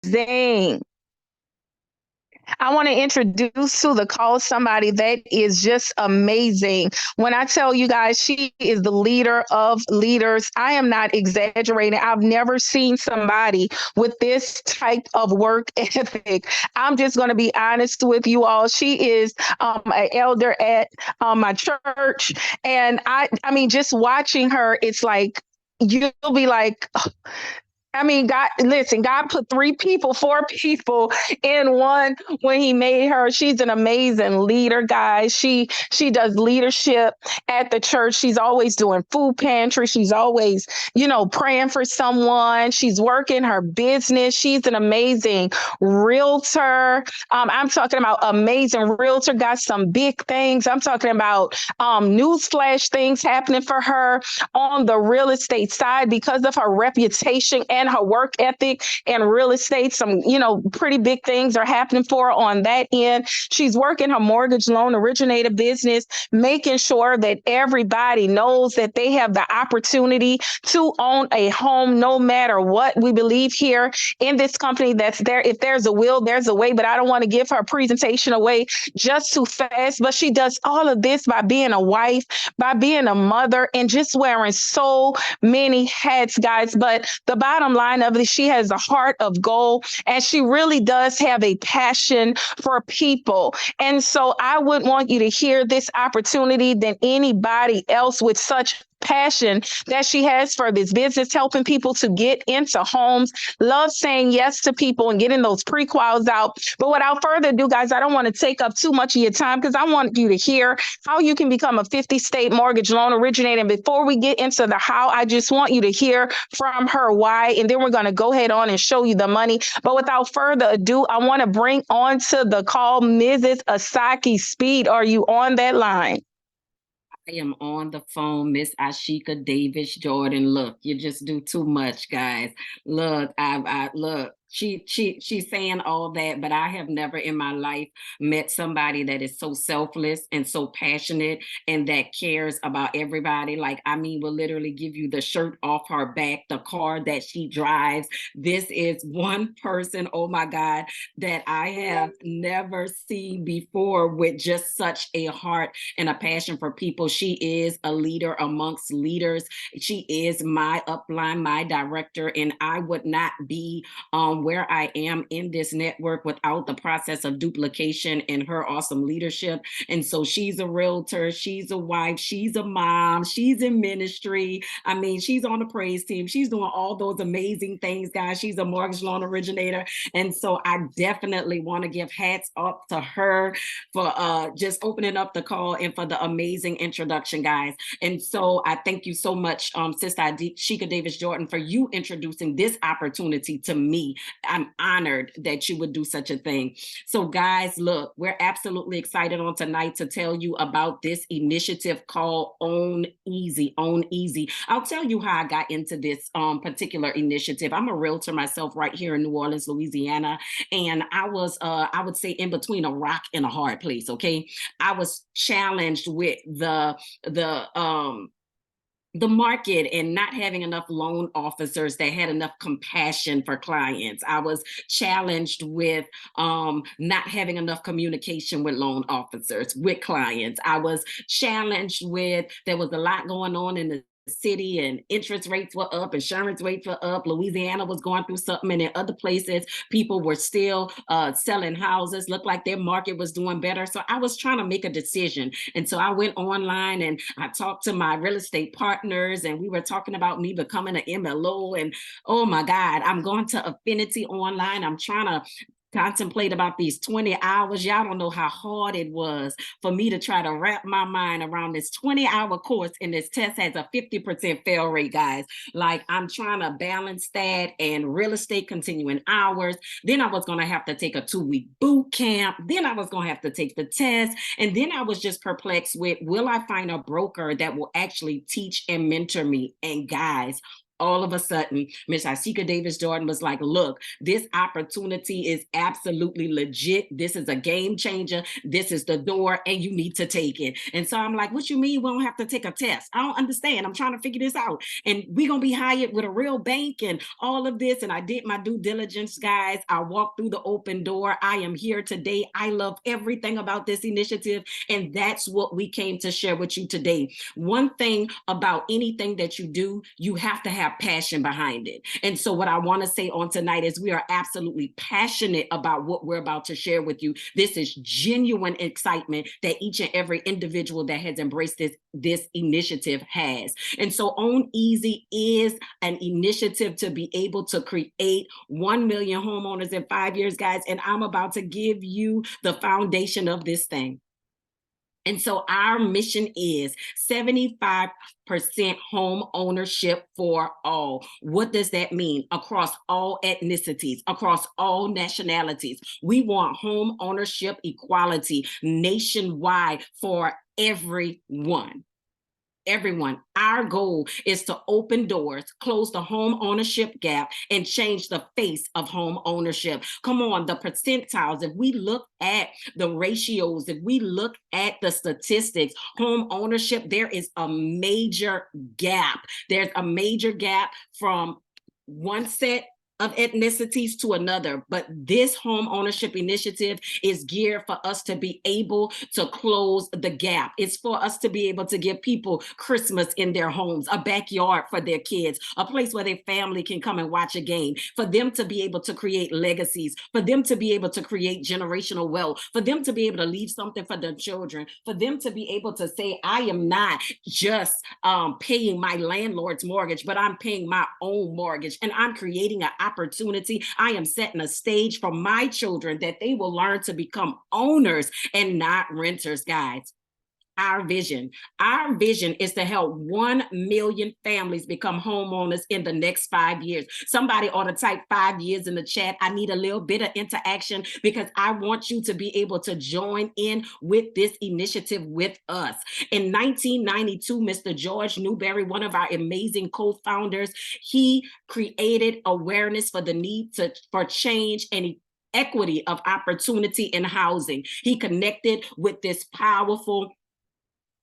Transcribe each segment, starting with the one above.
amazing. I want to introduce to the call somebody that is just amazing. When I tell you guys, she is the leader of leaders. I am not exaggerating. I've never seen somebody with this type of work ethic. I'm just going to be honest with you all. She is an elder at my church, and I mean, just watching her, it's like you'll be like, I mean, God, listen, God put three people, four people in one when he made her. She's an amazing leader, guys. She does leadership at the church. She's always doing food pantry. She's always, praying for someone. She's working her business. She's an amazing realtor. I'm talking about amazing realtor, got some big things. I'm talking about newsflash things happening for her on the real estate side because of her reputation and her work ethic and real estate. Some, pretty big things are happening for her on that end. She's working her mortgage loan originator business, making sure that everybody knows that they have the opportunity to own a home no matter what. We believe here in this company that's there. If there's a will, there's a way, but I don't want to give her presentation away just too fast. But she does all of this by being a wife, by being a mother, and just wearing so many hats, guys. But the bottom line of it, she has a heart of gold, and she really does have a passion for people. And so I would want you to hear this opportunity than anybody else with such passion that she has for this business, helping people to get into homes, love saying yes to people and getting those prequals out. But without further ado, guys, I don't want to take up too much of your time because I want you to hear how you can become a 50 state mortgage loan originator. And before we get into the how, I just want you to hear from her why, and then we're going to go ahead on and show you the money. But without further ado, I want to bring on to the call Mrs. Asaki Speed. Are you on that line? I am on the phone, Miss Ashika Davis Jordan. Look, you just do too much, guys. Look, I look. She's saying all that, but I have never in my life met somebody that is so selfless and so passionate and that cares about everybody. Like, I mean, will literally give you the shirt off her back, the car that she drives. This is one person, oh my God, that I have never seen before with just such a heart and a passion for people. She is a leader amongst leaders. She is my upline, my director, and I would not be where I am in this network without the process of duplication and her awesome leadership. And so she's a realtor, she's a wife, she's a mom, she's in ministry. I mean, she's on the praise team. She's doing all those amazing things, guys. She's a mortgage loan originator. And so I definitely want to give hats up to her for just opening up the call and for the amazing introduction, guys. And so I thank you so much, Sister Shika Davis Jordan, for you introducing this opportunity to me. I'm honored that you would do such a thing. So guys, look, we're absolutely excited on tonight to tell you about this initiative called Own Easy. Own Easy. I'll tell you how I got into this particular initiative. I'm a realtor myself right here in New Orleans, Louisiana, and I was, I would say, in between a rock and a hard place. Okay, I was challenged with the market and not having enough loan officers that had enough compassion for clients. I was challenged with not having enough communication with loan officers, with clients. I was challenged with, there was a lot going on in the city and interest rates were up, insurance rates were up. Louisiana was going through something, and in other places, people were still selling houses, looked like their market was doing better. So I was trying to make a decision. And so I went online and I talked to my real estate partners, and we were talking about me becoming an MLO. And oh my God, I'm going to Affinity Online. I'm trying to contemplate about these 20 hours. Y'all don't know how hard it was for me to try to wrap my mind around this 20-hour course, and this test has a 50% fail rate, guys. Like, I'm trying to balance that and real estate continuing hours. Then I was going to have to take a 2-week boot camp. Then I was going to have to take the test. And then I was just perplexed with, will I find a broker that will actually teach and mentor me? And guys, all of a sudden, Miss Ashika Davis Jordan was like, look, this opportunity is absolutely legit. This is a game changer. This is the door, and you need to take it. And so I'm like, what you mean we don't have to take a test? I don't understand. I'm trying to figure this out. And we're going to be hired with a real bank and all of this. And I did my due diligence, guys. I walked through the open door. I am here today. I love everything about this initiative. And that's what we came to share with you today. One thing about anything that you do, you have to have passion behind it. And so what I want to say on tonight is we are absolutely passionate about what we're about to share with you. This is genuine excitement that each and every individual that has embraced this initiative has. And so Own Easy is an initiative to be able to create 1 million homeowners in 5 years, guys. And I'm about to give you the foundation of this thing. And so our mission is 75% home ownership for all. What does that mean? Across all ethnicities, across all nationalities. We want home ownership equality nationwide for everyone. Everyone. Our goal is to open doors, close the home ownership gap, and change the face of home ownership. Come on, the percentiles, if we look at the ratios, if we look at the statistics, home ownership, there is a major gap. There's a major gap from one set of ethnicities to another, but this home ownership initiative is geared for us to be able to close the gap. It's for us to be able to give people Christmas in their homes, a backyard for their kids, a place where their family can come and watch a game, for them to be able to create legacies, for them to be able to create generational wealth, for them to be able to leave something for their children, for them to be able to say, I am not just paying my landlord's mortgage, but I'm paying my own mortgage, and I'm creating an opportunity. I am setting a stage for my children that they will learn to become owners and not renters, guys. Our vision is to help 1 million families become homeowners in the next 5 years. Somebody ought to type 5 years in the chat. I need a little bit of interaction because I want you to be able to join in with this initiative with us. In 1992, Mr. George Newberry, one of our amazing co-founders, he created awareness for the need for change and equity of opportunity in housing. He connected with this powerful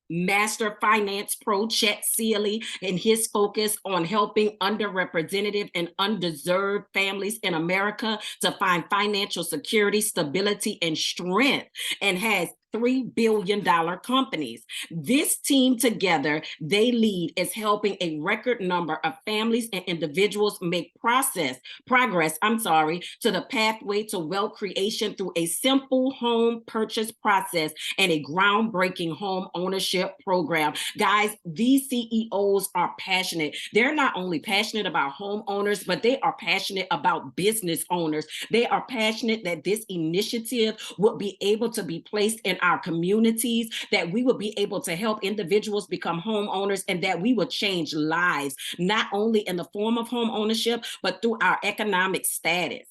Master Finance Pro Chet Seeley and his focus on helping underrepresented and undeserved families in America to find financial security, stability, and strength, and has $3 billion companies. This team together, they lead is helping a record number of families and individuals make progress, to the pathway to wealth creation through a simple home purchase process and a groundbreaking home ownership program. Guys, these CEOs are passionate. They're not only passionate about homeowners, but they are passionate about business owners. They are passionate that this initiative would be able to be placed in our communities, that we will be able to help individuals become homeowners, and that we will change lives, not only in the form of home ownership, but through our economic status.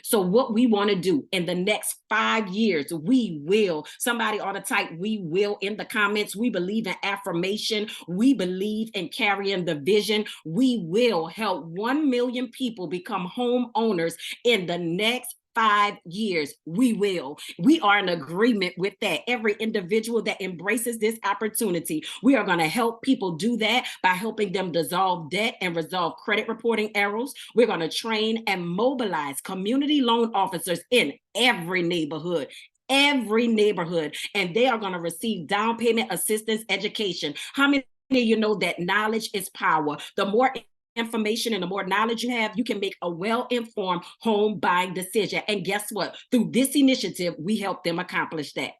So what we want to do in the next 5 years, we will, somebody ought to type we will in the comments. We believe in affirmation. We believe in carrying the vision. We will help 1 million people become homeowners in the next 5 years. We will. We are in agreement with that. Every individual that embraces this opportunity, we are going to help people do that by helping them dissolve debt and resolve credit reporting errors. We're going to train and mobilize community loan officers in every neighborhood, and they are going to receive down payment assistance education. How many of you know that knowledge is power? The more information and the more knowledge you have, you can make a well-informed home buying decision. And guess what? Through this initiative, we help them accomplish that.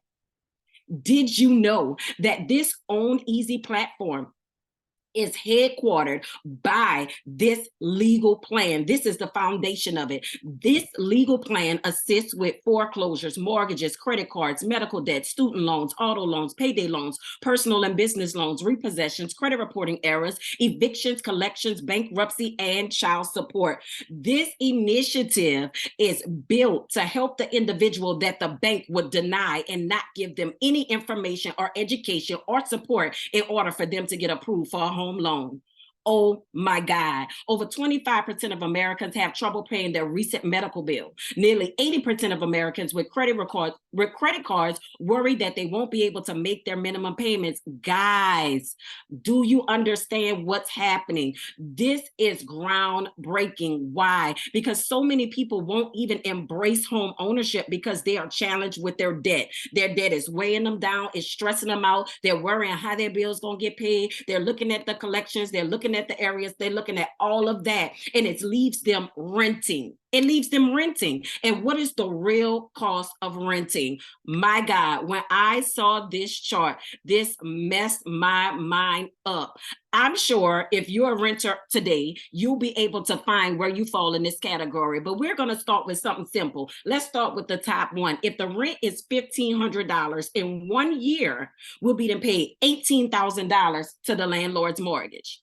Did you know that this Own Easy platform is headquartered by this legal plan? This is the foundation of it. This legal plan assists with foreclosures, mortgages, credit cards, medical debt, student loans, auto loans, payday loans, personal and business loans, repossessions, credit reporting errors, evictions, collections, bankruptcy, and child support. This initiative is built to help the individual that the bank would deny and not give them any information or education or support in order for them to get approved for a home loan. Oh my God. Over 25% of Americans have trouble paying their recent medical bill. Nearly 80% of Americans with credit cards worry that they won't be able to make their minimum payments. Guys, do you understand what's happening? This is groundbreaking. Why? Because so many people won't even embrace home ownership because they are challenged with their debt. Their debt is weighing them down, it's stressing them out. They're worrying how their bill's gonna get paid. They're looking at the collections, they're looking at the areas, they're looking at all of that, and it leaves them renting. It leaves them renting. And what is the real cost of renting? My God, when I saw this chart, this messed my mind up. I'm sure if you're a renter today, you'll be able to find where you fall in this category. But we're going to start with something simple. Let's start with the top one. If the rent is $1,500 in 1 year, we'll be to pay $18,000 to the landlord's mortgage.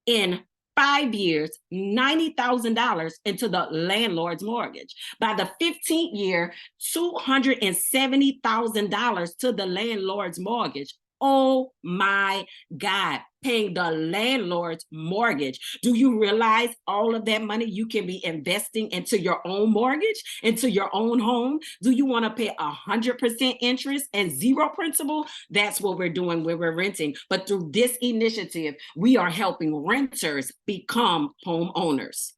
In 5 years, $90,000 into the landlord's mortgage. By the 15th year, $270,000 to the landlord's mortgage. Oh my God, paying the landlord's mortgage. Do you realize all of that money you can be investing into your own mortgage, into your own home? Do you want to pay 100% interest and zero principal? That's what we're doing when we're renting. But through this initiative, we are helping renters become homeowners.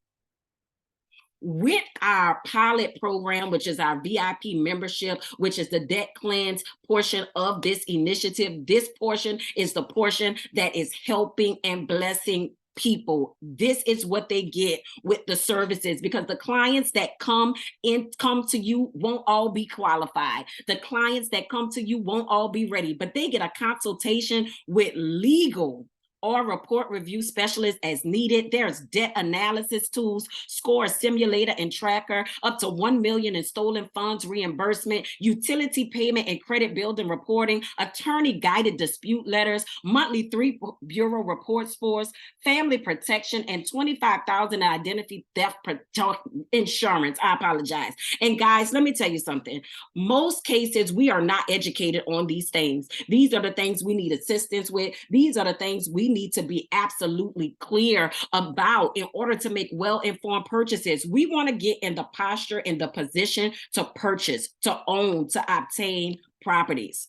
With our pilot program, which is our VIP membership, which is the debt cleanse portion of this initiative, this portion is the portion that is helping and blessing people. This is what they get with the services, because the clients that come to you won't all be qualified. The clients that come to you won't all be ready, but they get a consultation with legal or report review specialists as needed. There's debt analysis tools, score simulator and tracker, up to 1 million in stolen funds reimbursement, utility payment and credit building reporting, attorney guided dispute letters, monthly 3 bureau report scores, family protection, and 25,000 identity theft insurance. I apologize. And guys, let me tell you something. Most cases, we are not educated on these things. These are the things we need assistance with. These are the things we need to be absolutely clear about in order to make well-informed purchases. We want to get in the posture, in the position to purchase, to own, to obtain properties.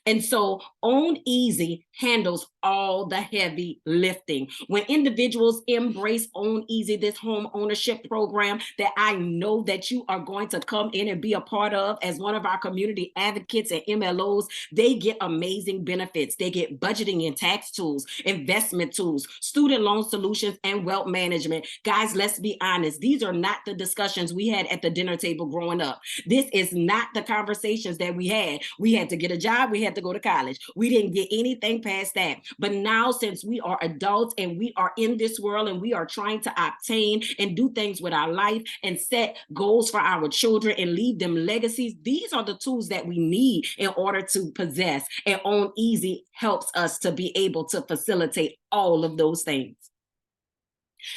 And so Own Easy handles all the heavy lifting. When individuals embrace Own Easy, this home ownership program that I know that you are going to come in and be a part of as one of our community advocates and MLOs, they get amazing benefits. They get budgeting and tax tools, investment tools, student loan solutions, and wealth management. Guys, let's be honest. These are not the discussions we had at the dinner table growing up. This is not the conversations that we had. We had to get a job. We had to go to college. We didn't get anything past that. But now, since we are adults and we are in this world and we are trying to obtain and do things with our life and set goals for our children and leave them legacies, these are the tools that we need in order to possess. And Own Easy helps us to be able to facilitate all of those things.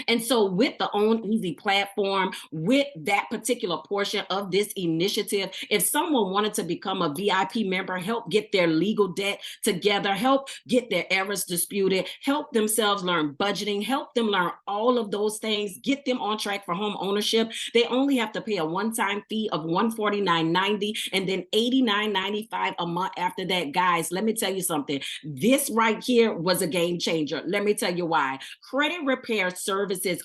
And so with the Own Easy platform, with that particular portion of this initiative, if someone wanted to become a VIP member, help get their legal debt together, help get their errors disputed, help themselves learn budgeting, help them learn all of those things, get them on track for home ownership, they only have to pay a one-time fee of $149.90 and then $89.95 a month after that. Guys, let me tell you something. This right here was a game changer. Let me tell you why. Credit repair services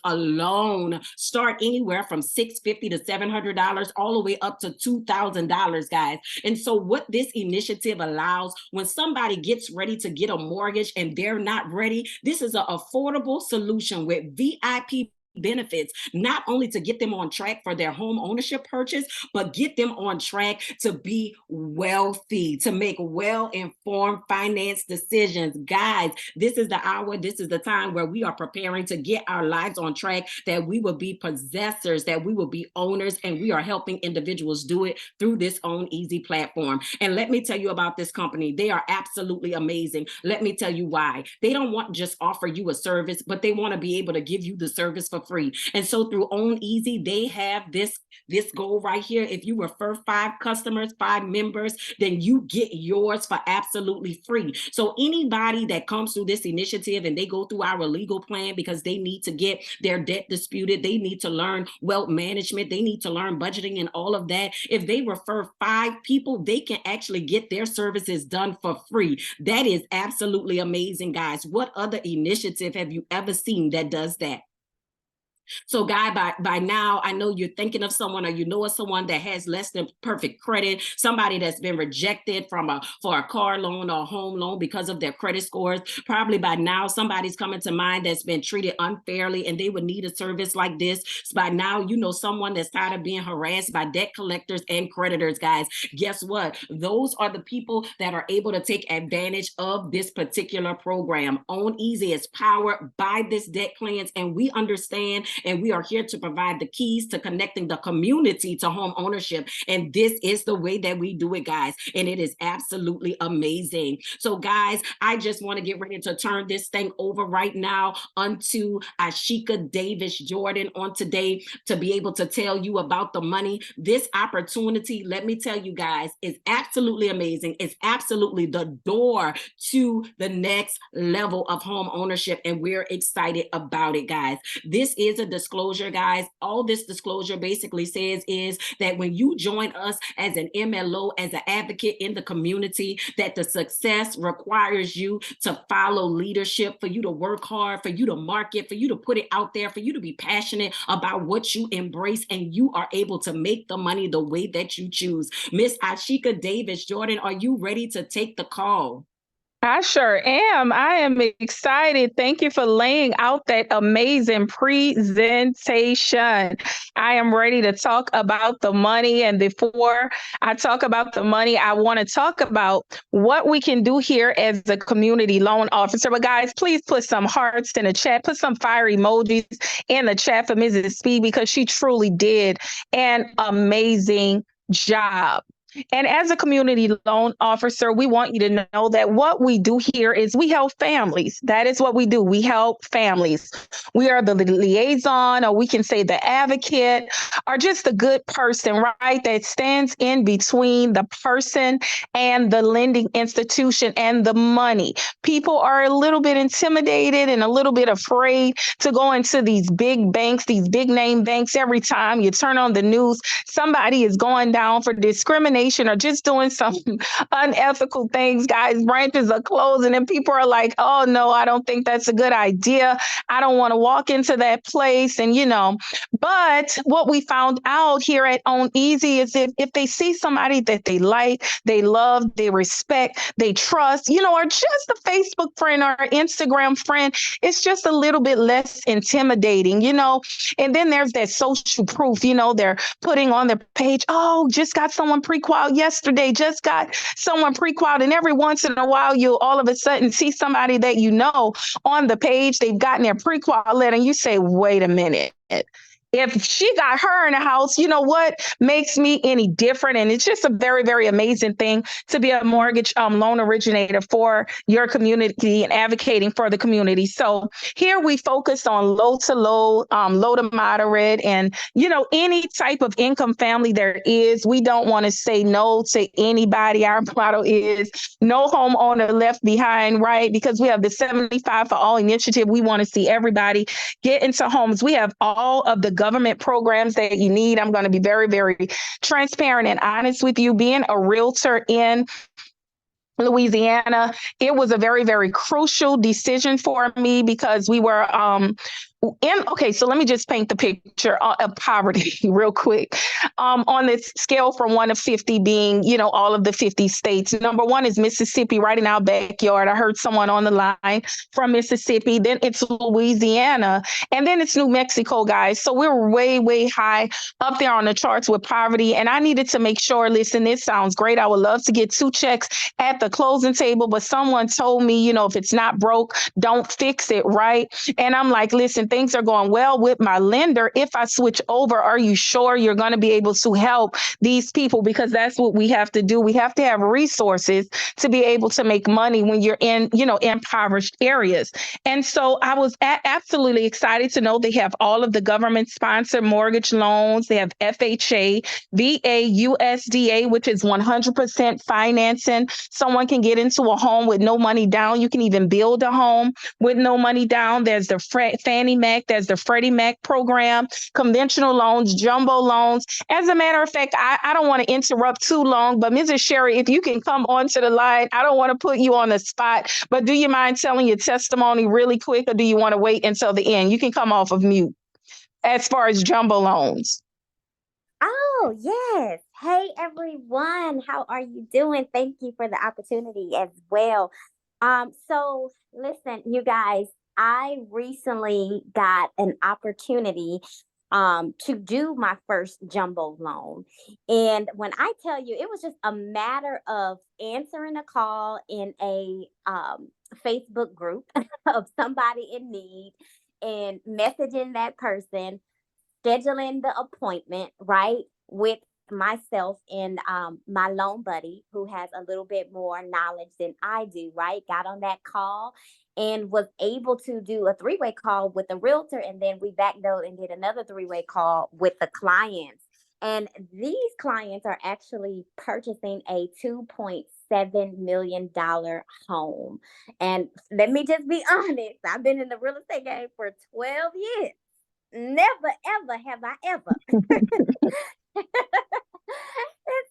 alone start anywhere from $650 to $700, all the way up to $2,000, guys. And so what this initiative allows, when somebody gets ready to get a mortgage and they're not ready, this is an affordable solution with VIP benefits, not only to get them on track for their home ownership purchase, but get them on track to be wealthy, to make well-informed finance decisions. Guys, this is the hour, this is the time where we are preparing to get our lives on track, that we will be possessors, that we will be owners, and we are helping individuals do it through this Own Easy platform. And let me tell you about this company. They are absolutely amazing. Let me tell you why. They don't want to just offer you a service, but they want to be able to give you the service for free. And so through Own Easy, they have this goal right here. If you refer 5 customers, 5 members, then you get yours for absolutely free. So anybody that comes through this initiative and they go through our legal plan because they need to get their debt disputed, they need to learn wealth management, they need to learn budgeting and all of that. If they refer 5 people, they can actually get their services done for free. That is absolutely amazing, guys. What other initiative have you ever seen that does that? So, Guy, by now, I know you're thinking of someone, or you know of someone that has less than perfect credit, somebody that's been rejected for a car loan or a home loan because of their credit scores. Probably by now, somebody's coming to mind that's been treated unfairly, and they would need a service like this. So by now, you know someone that's tired of being harassed by debt collectors and creditors, guys. Guess what? Those are the people that are able to take advantage of this particular program. Own Easy is powered by this debt clearance, and we understand, and we are here to provide the keys to connecting the community to home ownership. And this is the way that we do it, guys. And it is absolutely amazing. So, guys, I just want to get ready to turn this thing over right now unto Ashika Davis Jordan on today to be able to tell you about the money. This opportunity, let me tell you guys, is absolutely amazing. It's absolutely the door to the next level of home ownership. And we're excited about it, guys. This is a disclosure, guys. All this disclosure basically says is that when you join us as an MLO, as an advocate in the community, that the success requires you to follow leadership, for you to work hard, for you to market, for you to put it out there, for you to be passionate about what you embrace, and you are able to make the money the way that you choose. Miss Ashika Davis Jordan, are you ready to take the call? I sure am. I am excited. Thank you for laying out that amazing presentation. I am ready to talk about the money. And before I talk about the money, I want to talk about what we can do here as a community loan officer. But guys, please put some hearts in the chat, put some fire emojis in the chat for Mrs. Speed, because she truly did an amazing job. And as a community loan officer, we want you to know that what we do here is we help families. That is what we do. We help families. We are the liaison, or we can say the advocate, or just a good person, right? That stands in between the person and the lending institution and the money. People are a little bit intimidated and a little bit afraid to go into these big banks, these big name banks. Every time you turn on the news, somebody is going down for discrimination or just doing some unethical things, guys. Branches are closing and people are like, oh no, I don't think that's a good idea. I don't want to walk into that place. And but what we found out here at Own Easy is if they see somebody that they like, they love, they respect, they trust, or just a Facebook friend or Instagram friend, it's just a little bit less intimidating, and then there's that social proof, they're putting on their page, oh, just got someone pre-qualified yesterday, just got someone pre-qualified, and every once in a while you all of a sudden see somebody that on the page, they've gotten their pre-qual letter, and you say, wait a minute. If she got her in a house, what makes me any different? And it's just a very, very amazing thing to be a mortgage loan originator for your community and advocating for the community. So here we focus on low to low, low to moderate, and, any type of income family there is. We don't want to say no to anybody. Our motto is no homeowner left behind, right? Because we have the 75 for All initiative. We want to see everybody get into homes. We have all of the government programs that you need. I'm going to be very, very transparent and honest with you. Being a realtor in Louisiana, it was a very, very crucial decision for me, because we were so let me just paint the picture of poverty real quick. On this scale from 1 to 50 being, all of the 50 states. Number 1 is Mississippi, right in our backyard. I heard someone on the line from Mississippi. Then it's Louisiana, and then it's New Mexico, guys. So we're way, way high up there on the charts with poverty. And I needed to make sure, listen, this sounds great. I would love to get 2 checks at the closing table, but someone told me, if it's not broke, don't fix it, right? And I'm like, listen, things are going well with my lender. If I switch over, are you sure you're going to be able to help these people? Because that's what we have to do. We have to have resources to be able to make money when you're in, impoverished areas. And so I was absolutely excited to know they have all of the government sponsored mortgage loans. They have FHA, VA, USDA, which is 100% financing. Someone can get into a home with no money down. You can even build a home with no money down. There's the Fannie Mac, there's the Freddie Mac program, conventional loans, jumbo loans. As a matter of fact, I don't want to interrupt too long, but Mrs. Sherry, if you can come onto the line, I don't want to put you on the spot, but do you mind telling your testimony really quick, or do you want to wait until the end? You can come off of mute as far as jumbo loans. Oh, yes. Hey, everyone. How are you doing? Thank you for the opportunity as well. So listen, you guys, I recently got an opportunity to do my first jumbo loan. And when I tell you, it was just a matter of answering a call in a Facebook group of somebody in need and messaging that person, scheduling the appointment, right, with myself and my loan buddy who has a little bit more knowledge than I do, right? Got on that call and was able to do a three-way call with the realtor, and then we backdoored and did another three-way call with the clients. And these clients are actually purchasing a $2.7 million home. And let me just be honest, I've been in the real estate game for 12 years. Never, ever have I ever. And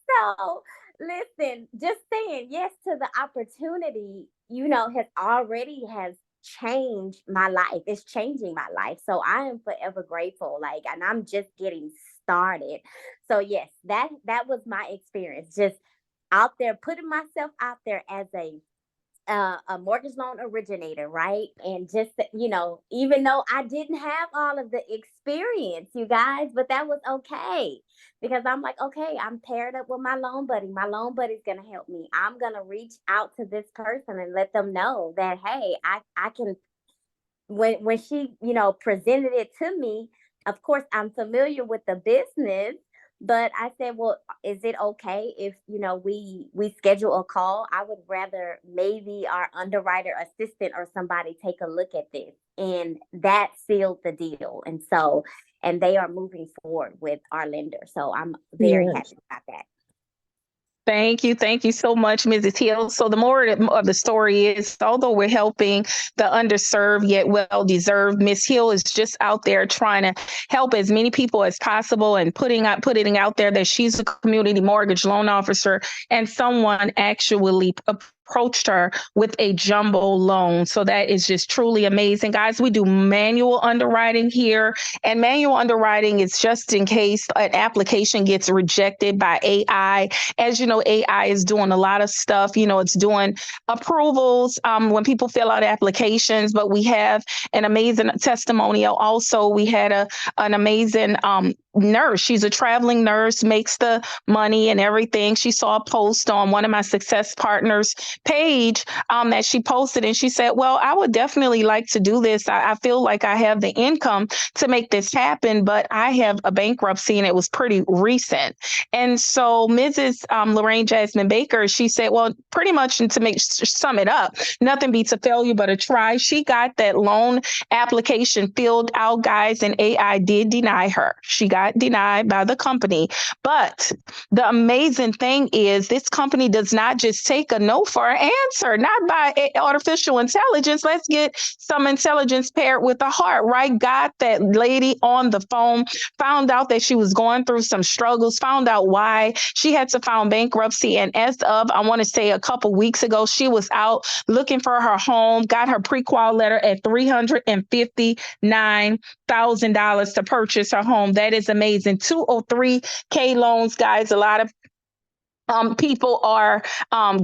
so, listen, just saying yes to the opportunity, has changed my life. It's changing my life. So I am forever grateful. And I'm just getting started. So yes, that was my experience. Just out there, putting myself out there as a mortgage loan originator, right? And just, even though I didn't have all of the experience, you guys, but that was okay because I'm like, okay, I'm paired up with my loan buddy. My loan buddy's going to help me. I'm going to reach out to this person and let them know that, hey, I can, when she, presented it to me, of course, I'm familiar with the business. But I said, well, is it okay if, we schedule a call? I would rather maybe our underwriter assistant or somebody take a look at this. And that sealed the deal. And they are moving forward with our lender. So I'm very happy about that. Thank you. Thank you so much, Mrs. Hill. So the moral of the story is, although we're helping the underserved yet well-deserved, Miss Hill is just out there trying to help as many people as possible and putting out there that she's a community mortgage loan officer, and someone actually approached her with a jumbo loan. So that is just truly amazing. Guys, we do manual underwriting here, and manual underwriting is just in case an application gets rejected by AI. As you know, AI is doing a lot of stuff. It's doing approvals when people fill out applications, but we have an amazing testimonial. Also, we had an amazing nurse. She's a traveling nurse, makes the money and everything. She saw a post on one of my success partners page that she posted, and she said, well, I would definitely like to do this. I feel like I have the income to make this happen, but I have a bankruptcy and it was pretty recent. And so Mrs. Lorraine Jasmine Baker, she said, well, pretty much, and to sum it up, nothing beats a failure but a try. She got that loan application filled out, guys, and AI did deny her. She got denied by the company. But the amazing thing is, this company does not just take a no for an answer, not by artificial intelligence. Let's get some intelligence paired with a heart, right? Got that lady on the phone, found out that she was going through some struggles, found out why she had to file bankruptcy. And as of, I want to say, a couple weeks ago, she was out looking for her home, got her pre-qual letter at $359,000 to purchase her home. That is amazing. 203K loans, guys. A lot of People are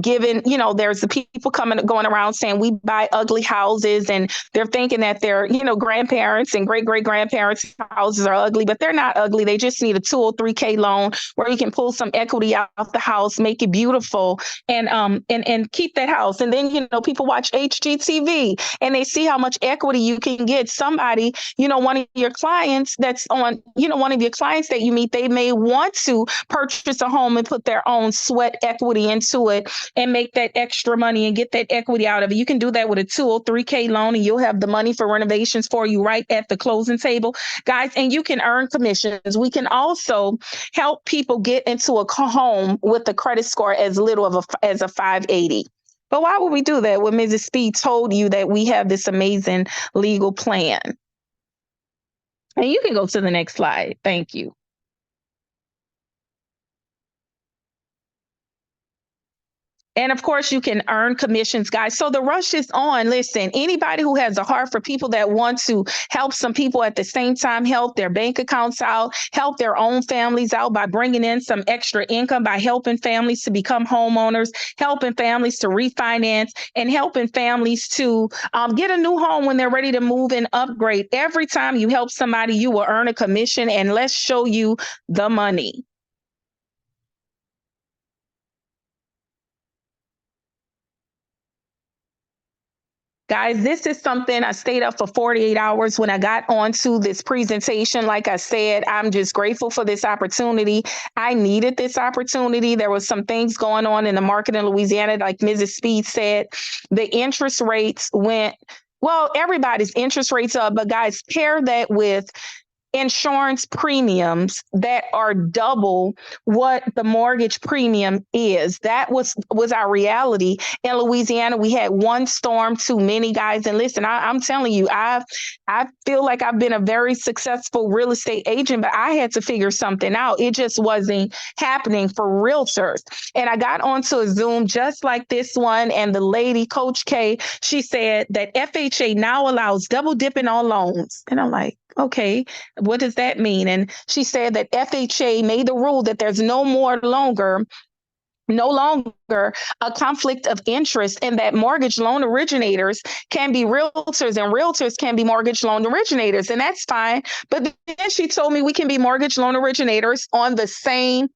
giving, there's the people going around saying we buy ugly houses, and they're thinking that their, grandparents and great great grandparents' houses are ugly, but they're not ugly. They just need a 2 or 3K loan where you can pull some equity out of the house, make it beautiful, and keep that house. And then, people watch HGTV and they see how much equity you can get. Somebody, one of your clients that's on, one of your clients that you meet, they may want to purchase a home and put their own sweat equity into it and make that extra money and get that equity out of it. You can do that with a 2 or 3K loan, and you'll have the money for renovations for you right at the closing table, guys. And you can earn commissions. We can also help people get into a home with a credit score as little as a 580. But why would we do that when Mrs. Speed told you that we have this amazing legal plan? And you can go to the next slide. Thank you. And of course, you can earn commissions, guys. So the rush is on. Listen, anybody who has a heart for people that want to help some people at the same time, help their bank accounts out, help their own families out by bringing in some extra income, by helping families to become homeowners, helping families to refinance, and helping families to get a new home when they're ready to move and upgrade. Every time you help somebody, you will earn a commission, and let's show you the money. Guys, this is something I stayed up for 48 hours when I got onto this presentation. Like I said, I'm just grateful for this opportunity. I needed this opportunity. There was some things going on in the market in Louisiana. Like Mrs. Speed said, the interest rates went, well, everybody's interest rates up, but guys, pair that with insurance premiums that are double what the mortgage premium is. That was our reality in Louisiana. We had one storm too many, guys. And listen, I'm telling you, I feel like I've been a very successful real estate agent, but I had to figure something out. It just wasn't happening for realtors. And I got onto a Zoom just like this one, and the lady, Coach K, she said that FHA now allows double dipping on loans. And I'm like, okay, what does that mean? And she said that FHA made the rule that there's no longer a conflict of interest, and that mortgage loan originators can be realtors and realtors can be mortgage loan originators. And that's fine. But then she told me we can be mortgage loan originators on the same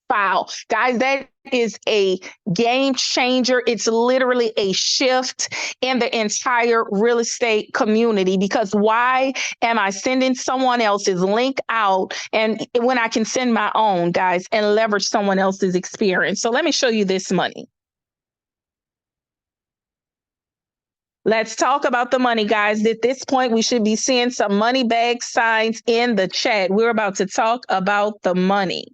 file. Guys, that is a game changer. It's literally a shift in the entire real estate community, because why am I sending someone else's link out and when I can send my own, guys, and leverage someone else's experience? So let me show you this money. Let's talk about the money, guys. At this point, we should be seeing some money bag signs in the chat. We're about to talk about the money.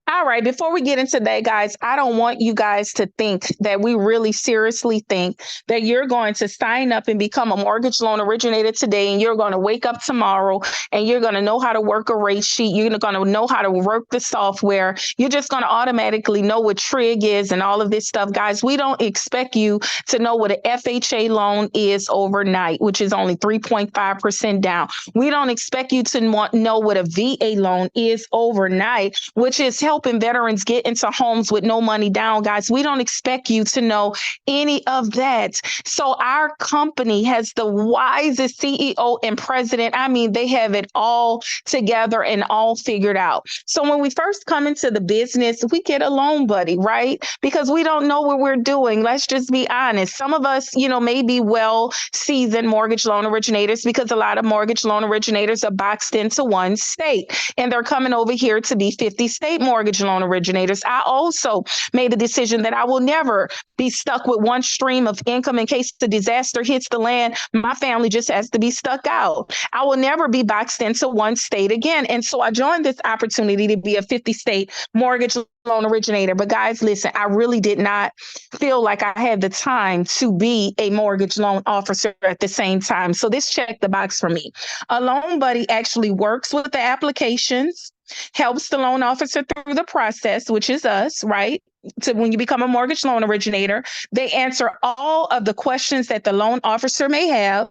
All right, before we get into that, guys, I don't want you guys to think that we really seriously think that you're going to sign up and become a mortgage loan originator today, and you're going to wake up tomorrow and you're going to know how to work a rate sheet. You're going to know how to work the software. You're just going to automatically know what trig is and all of this stuff. Guys, we don't expect you to know what an FHA loan is overnight, which is only 3.5% down. We don't expect you to know what a VA loan is overnight, which is helping veterans get into homes with no money down, guys. We don't expect you to know any of that. So our company has the wisest CEO and president. I mean, they have it all together and all figured out. So when we first come into the business, we get a loan buddy, right? Because we don't know what we're doing. Let's just be honest. Some of us, may be well seasoned mortgage loan originators, because a lot of mortgage loan originators are boxed into one state, and they're coming over here to be 50 state mortgage loan originators. I also made a decision that I will never be stuck with one stream of income in case the disaster hits the land. My family just has to be stuck out. I will never be boxed into one state again. And so I joined this opportunity to be a 50 state mortgage loan originator. But guys, listen, I really did not feel like I had the time to be a mortgage loan officer at the same time. So this checked the box for me. A loan buddy actually works with the applications, helps the loan officer through the process, which is us, right? So when you become a mortgage loan originator, they answer all of the questions that the loan officer may have.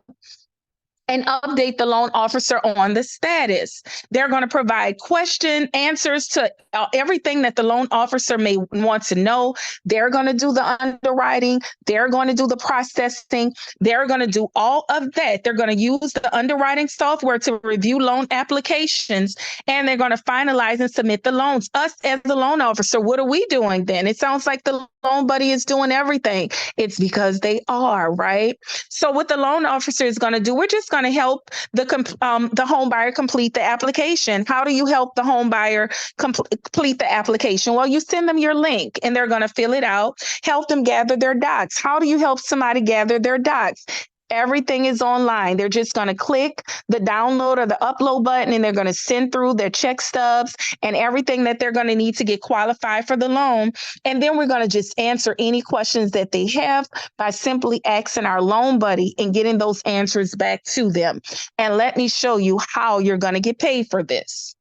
and update the loan officer on the status. They're going to provide answers to everything that the loan officer may want to know. They're going to do the underwriting. They're going to do the processing. They're going to do all of that. They're going to use the underwriting software to review loan applications, and they're going to finalize and submit the loans. Us as the loan officer, what are we doing then? It sounds like the loan buddy is doing everything. It's because they are, right? So what the loan officer is going to do, we're just going to help the home buyer complete the application. How do you help the home buyer complete the application? Well, you send them your link and they're going to fill it out, help them gather their docs. How do you help somebody gather their docs? Everything is online. They're just going to click the download or the upload button, and they're going to send through their check stubs and everything that they're going to need to get qualified for the loan. And then we're going to just answer any questions that they have by simply asking our loan buddy and getting those answers back to them. And let me show you how you're going to get paid for this.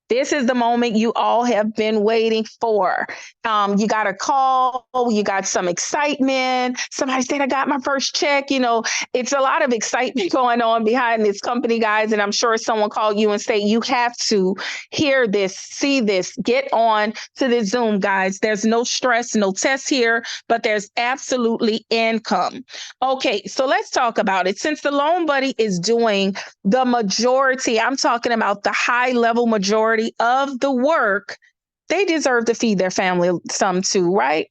This is the moment you all have been waiting for. You got a call, you got some excitement. Somebody said, I got my first check. You know, it's a lot of excitement going on behind this company, guys. And I'm sure someone called you and say, you have to hear this, see this, get on to the Zoom, guys. There's no stress, no test here, but there's absolutely income. Okay, so let's talk about it. Since the loan buddy is doing the majority, I'm talking about the high level majority of the work, they deserve to feed their family some too, right?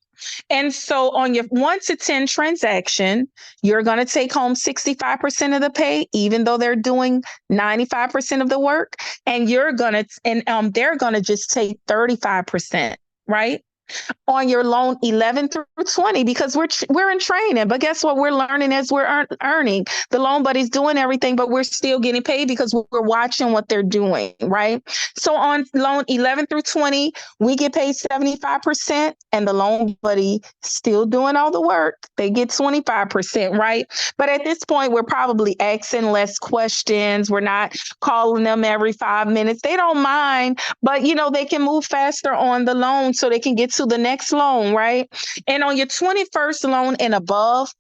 And so on your 1 to 10 transaction, you're going to take home 65% of the pay, even though they're doing 95% of the work. And they're going to just take 35%, right? On your loan 11 through 20, because we're in training. But guess what? We're learning as we're earning. The loan buddy's doing everything, but we're still getting paid because we're watching what they're doing, right? So on loan 11 through 20, we get paid 75%, and the loan buddy still doing all the work. They get 25%, right? But at this point, we're probably asking less questions. We're not calling them every 5 minutes. They don't mind, but they can move faster on the loan so they can get to the next loan, right? And on your 21st loan and above,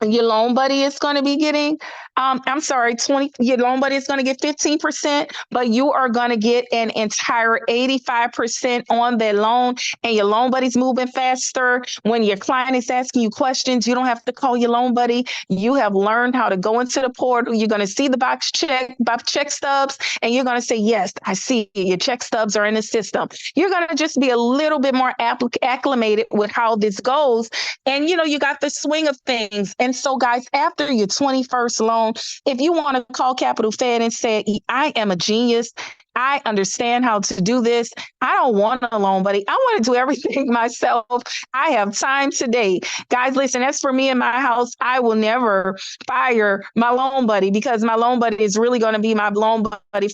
your loan buddy is going to be getting, your loan buddy is going to get 15%, but you are going to get an entire 85% on their loan, and your loan buddy's moving faster. When your client is asking you questions, you don't have to call your loan buddy. You have learned how to go into the portal. You're going to see the box check stubs, and you're going to say, yes, I see your check stubs are in the system. You're going to just be a little bit more acclimated with how this goes. And, you got the swing of things. And so, guys, after your 21st loan, if you want to call Capital Fed and say, I am a genius, I understand how to do this, I don't want a loan buddy, I want to do everything myself, I have time today. Guys, listen, that's for me in my house. I will never fire my loan buddy, because my loan buddy is really going to be my buddy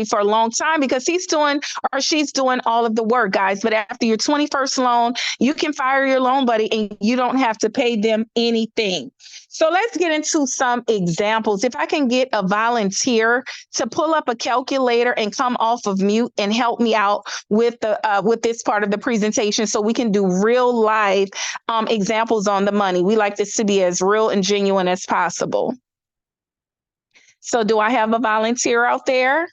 for a long time, because he's doing or she's doing all of the work, guys. But after your 21st loan, you can fire your loan buddy and you don't have to pay them anything. So let's get into some examples. If I can get a volunteer to pull up a calculator and come off of mute and help me out with this part of the presentation, so we can do real live examples on the money. We like this to be as real and genuine as possible. So do I have a volunteer out there?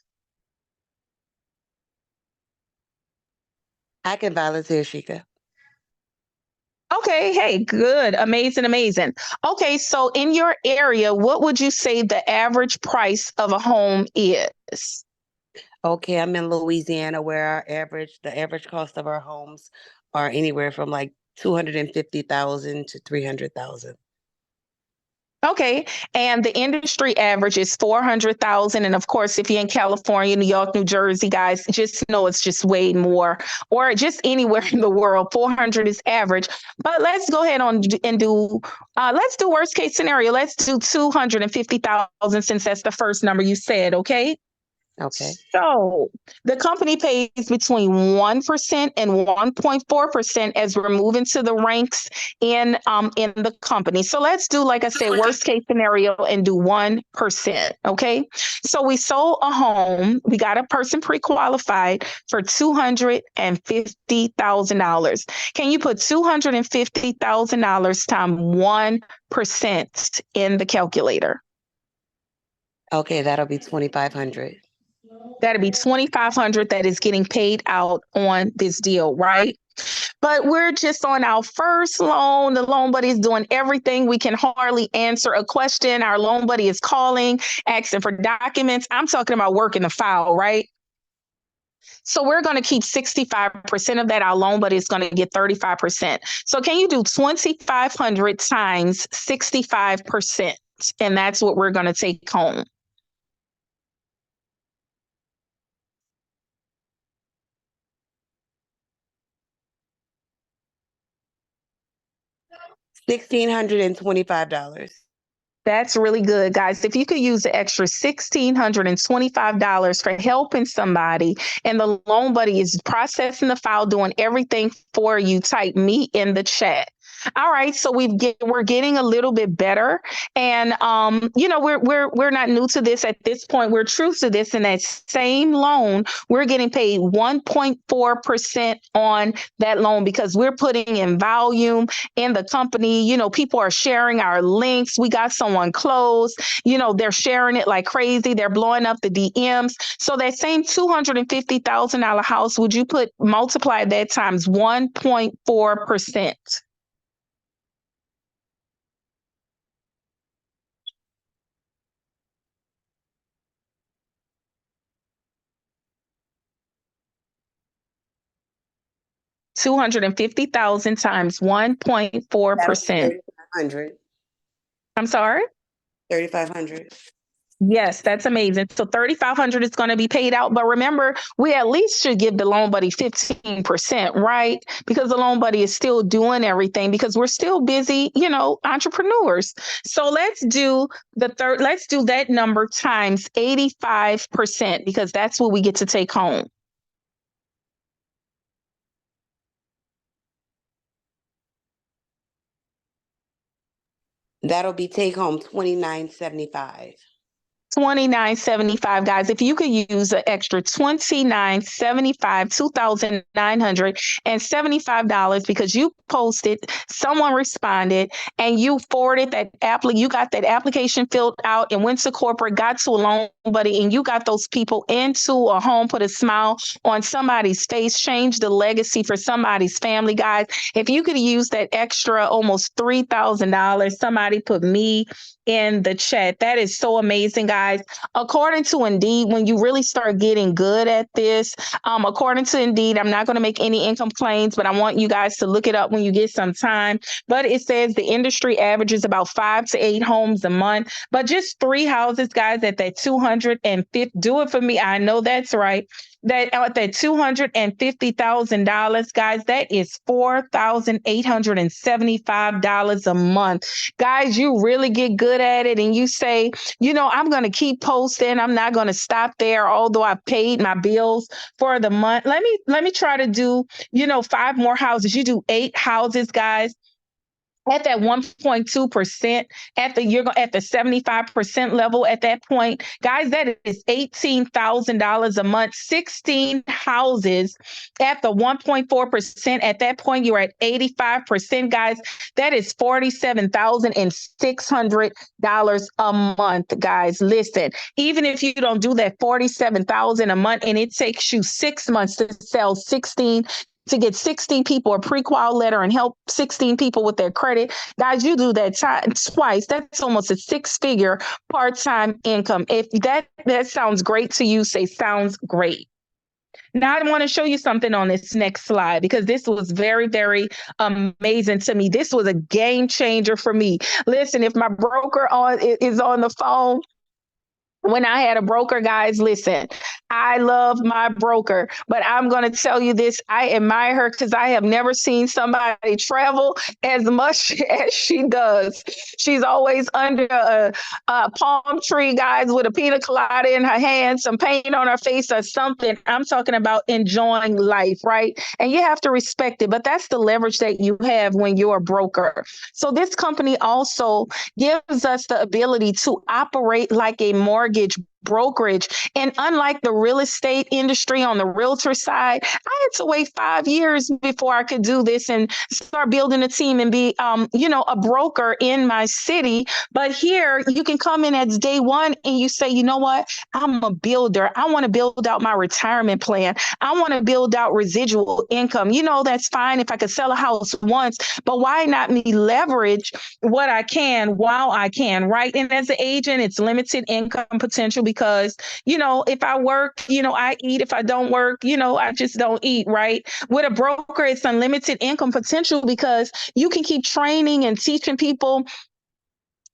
I can volunteer, Shika. Okay, hey, good, amazing. Okay, so in your area, what would you say the average price of a home is? Okay, I'm in Louisiana, where the average cost of our homes are anywhere from like $250,000 to $300,000. Okay, and the industry average is 400,000. And of course, if you're in California, New York, New Jersey, guys, just know it's just way more, or just anywhere in the world, 400 is average. But let's go ahead on and let's do worst case scenario. Let's do 250,000, since that's the first number you said, okay? Okay. So the company pays between 1% and 1.4% as we're moving to the ranks in the company. So let's do, like I said, worst case scenario and do 1%. Okay. So we sold a home. We got a person pre-qualified for $250,000. Can you put $250,000 times 1% in the calculator? Okay, that'll be 2,500. That'll be 2,500 that is getting paid out on this deal, right? But we're just on our first loan. The loan buddy is doing everything. We can hardly answer a question. Our loan buddy is calling, asking for documents. I'm talking about working the file, right? So we're going to keep 65% of that. Our loan buddy is going to get 35%. So can you do 2,500 times 65%? And that's what we're going to take home. $1,625. That's really good, guys. If you could use the extra $1,625 for helping somebody and the loan buddy is processing the file, doing everything for you, type me in the chat. All right, so we're getting a little bit better, and we're not new to this at this point. We're true to this. In that same loan, we're getting paid 1.4% on that loan because we're putting in volume in the company. You know, people are sharing our links. We got someone close. You know, they're sharing it like crazy. They're blowing up the DMs. So that same $250,000 house, would you multiply that times 1.4%? $250,000 times 1.4%. 3,500. I'm sorry? 3,500. Yes, that's amazing. So 3,500 is going to be paid out. But remember, we at least should give the loan buddy 15%, right? Because the loan buddy is still doing everything because we're still busy, entrepreneurs. So let's do that number times 85% because that's what we get to take home. That'll be take home $2,975. $2,975, guys. If you could use an extra $2,975, $2,975 because you posted, someone responded, and you forwarded you got that application filled out and went to corporate, got to a loan buddy, and you got those people into a home, put a smile on somebody's face, changed the legacy for somebody's family, guys. If you could use that extra almost $3,000, somebody put me in the chat. That is so amazing, guys. According to Indeed, when you really start getting good at this, according to Indeed, I'm not going to make any income claims, but I want you guys to look it up when you get some time. But it says the industry average is about 5 to 8 homes a month, but just 3 houses, guys, at that 250. Do it for me. I know that's right. That at that $250,000, guys, that is $4,875 a month. Guys, you really get good at it and you say, I'm going to keep posting. I'm not going to stop there, although I paid my bills for the month. Let me try to do, 5 more houses. You do 8 houses, guys. At that 1.2%, at the 75% level at that point, guys, that is $18,000 a month, 16 houses at the 1.4%. At that point, you're at 85%, guys. That is $47,600 a month, guys. Listen, even if you don't do that $47,000 a month and it takes you 6 months to sell 16 to get 16 people a pre-qual letter and help 16 people with their credit. Guys, you do that twice. That's almost a 6-figure part-time income. If that sounds great to you, say sounds great. Now I want to show you something on this next slide because this was very, very amazing to me. This was a game changer for me. Listen, if my broker is on the phone, when I had a broker, guys, listen, I love my broker, but I'm going to tell you this. I admire her because I have never seen somebody travel as much as she does. She's always under a palm tree, guys, with a pina colada in her hand, some paint on her face or something. I'm talking about enjoying life, right? And you have to respect it, but that's the leverage that you have when you're a broker. So this company also gives us the ability to operate like a mortgage brokerage. And unlike the real estate industry on the realtor side, I had to wait 5 years before I could do this and start building a team and be, a broker in my city. But here you can come in as day one and you say, you know what? I'm a builder. I want to build out my retirement plan. I want to build out residual income. That's fine if I could sell a house once, but why not me leverage what I can while I can, right? And as an agent, it's limited income potential because, if I work, I eat. If I don't work, I just don't eat, right? With a broker, it's unlimited income potential because you can keep training and teaching people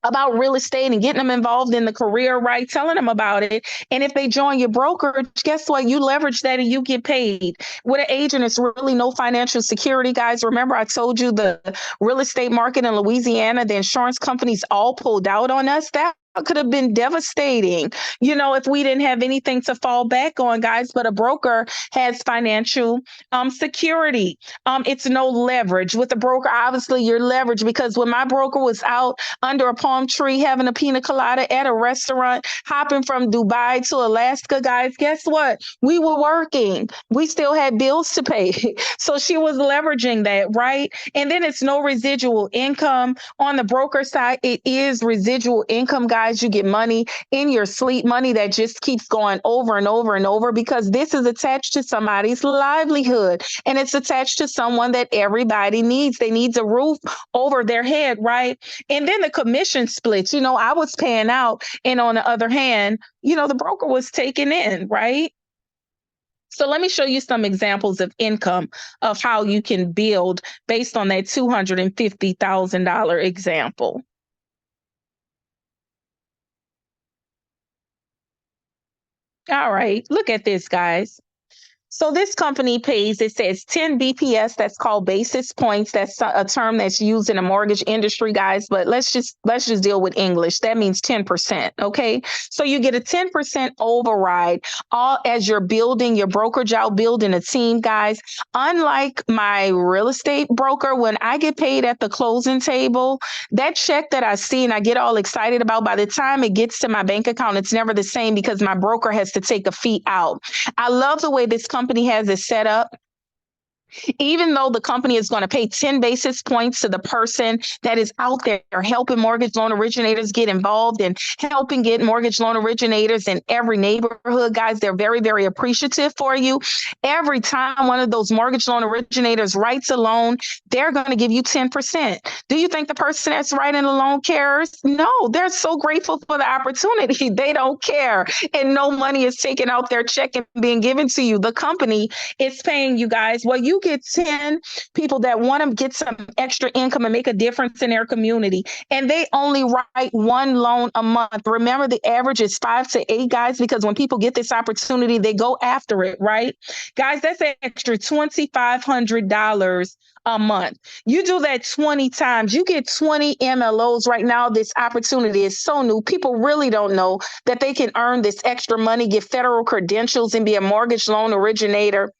about real estate and getting them involved in the career, right? Telling them about it. And if they join your brokerage, guess what? You leverage that and you get paid. With an agent, it's really no financial security, guys. Remember, I told you the real estate market in Louisiana, the insurance companies all pulled out on us. That could have been devastating, if we didn't have anything to fall back on, guys. But a broker has financial security. It's no leverage. With a broker, obviously, you're leveraged because when my broker was out under a palm tree having a pina colada at a restaurant, hopping from Dubai to Alaska, guys, guess what? We were working. We still had bills to pay. So she was leveraging that, right? And then it's no residual income. On the broker side, it is residual income, guys. You get money in your sleep, money that just keeps going over and over and over because this is attached to somebody's livelihood and it's attached to someone that everybody needs. They need a roof over their head, right? And then the commission splits, I was paying out. And on the other hand, the broker was taking in, right? So let me show you some examples of income of how you can build based on that $250,000 example. All right, look at this, guys. So this company pays, it says 10 BPS, that's called basis points. That's a term that's used in the mortgage industry, guys, but let's just deal with English. That means 10%, okay? So you get a 10% override all as you're building your brokerage out, building a team, guys. Unlike my real estate broker, when I get paid at the closing table, that check that I see and I get all excited about, by the time it gets to my bank account, it's never the same because my broker has to take a fee out. I love the way this company has it set up. Even though the company is going to pay 10 basis points to the person that is out there helping mortgage loan originators get involved and helping get mortgage loan originators in every neighborhood, guys, they're very, very appreciative for you. Every time one of those mortgage loan originators writes a loan, they're going to give you 10%. Do you think the person that's writing the loan cares? No, they're so grateful for the opportunity. They don't care. And no money is taken out their check and being given to you. The company is paying you, guys. Well, you get 10 people that want to get some extra income and make a difference in their community, and they only write one loan a month. Remember, the average is 5 to 8, guys, because when people get this opportunity, they go after it, right? Guys, that's an extra $2,500 a month. You do that 20 times, you get 20 MLOs. Right now, this opportunity is so new. People really don't know that they can earn this extra money, get federal credentials, and be a mortgage loan originator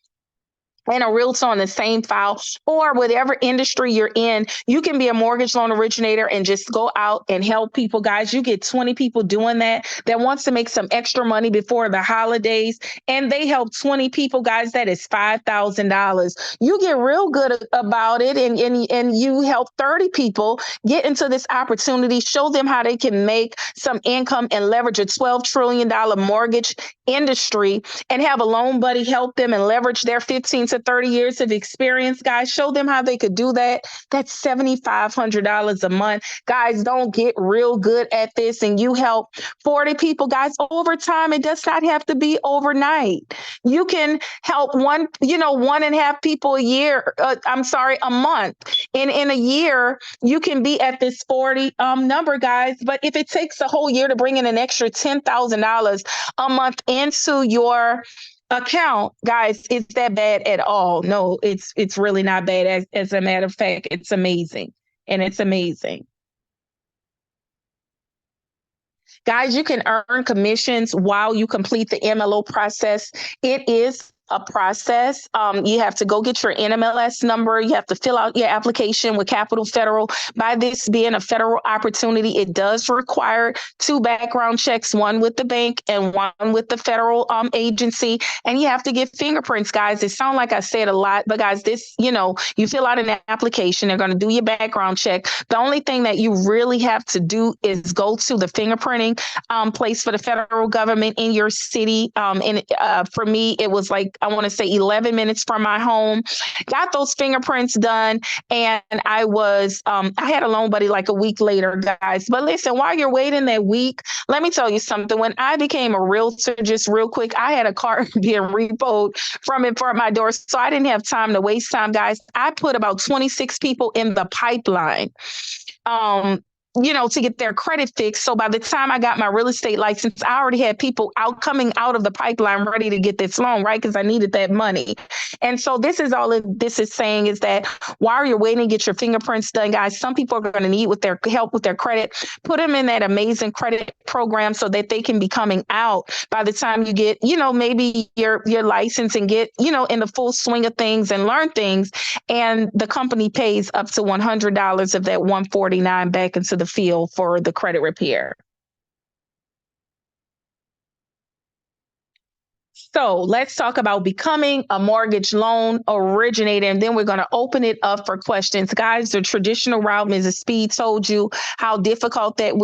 and a realtor on the same file, or whatever industry you're in, you can be a mortgage loan originator and just go out and help people, guys. You get 20 people doing that wants to make some extra money before the holidays, and they help 20 people, guys. That is $5,000. You get real good about it, and you help 30 people get into this opportunity, show them how they can make some income and leverage a $12 trillion mortgage industry, and have a loan buddy help them and leverage their 15 to to 30 years of experience, guys. Show them how they could do that. That's $7,500 a month. Guys, don't get real good at this and you help 40 people, guys, over time. It does not have to be overnight. You can help one and a half people a year. A month. In a year, you can be at this 40 number, guys. But if it takes a whole year to bring in an extra $10,000 a month into your account, guys, is that bad at all? No, it's really not bad. As a matter of fact, it's amazing. And it's amazing. Guys, you can earn commissions while you complete the MLO process. It is a process. You have to go get your NMLS number. You have to fill out your application with Capital Federal. By this being a federal opportunity, it does require 2 background checks, one with the bank and one with the federal agency. And you have to get fingerprints, guys. It sounds like I said a lot, but guys, this, you fill out an application. They're going to do your background check. The only thing that you really have to do is go to the fingerprinting place for the federal government in your city. For me, it was like, I want to say 11 minutes from my home. Got those fingerprints done. And I had a loan buddy like a week later, guys. But listen, while you're waiting that week, let me tell you something. When I became a realtor, just real quick, I had a car being repoed from in front of my door. So I didn't have time to waste time, guys. I put about 26 people in the pipeline. To get their credit fixed. So by the time I got my real estate license, I already had people coming out of the pipeline ready to get this loan, right? Because I needed that money. And so this is all this is saying is that while you're waiting to get your fingerprints done, guys, some people are going to need with their help with their credit. Put them in that amazing credit program so that they can be coming out by the time you get, maybe your license and get, in the full swing of things and learn things. And the company pays up to $100 of that $149 back into the field for the credit repair. So let's talk about becoming a mortgage loan originator, and then we're going to open it up for questions. Guys, the traditional route, Mrs. Speed told you how difficult that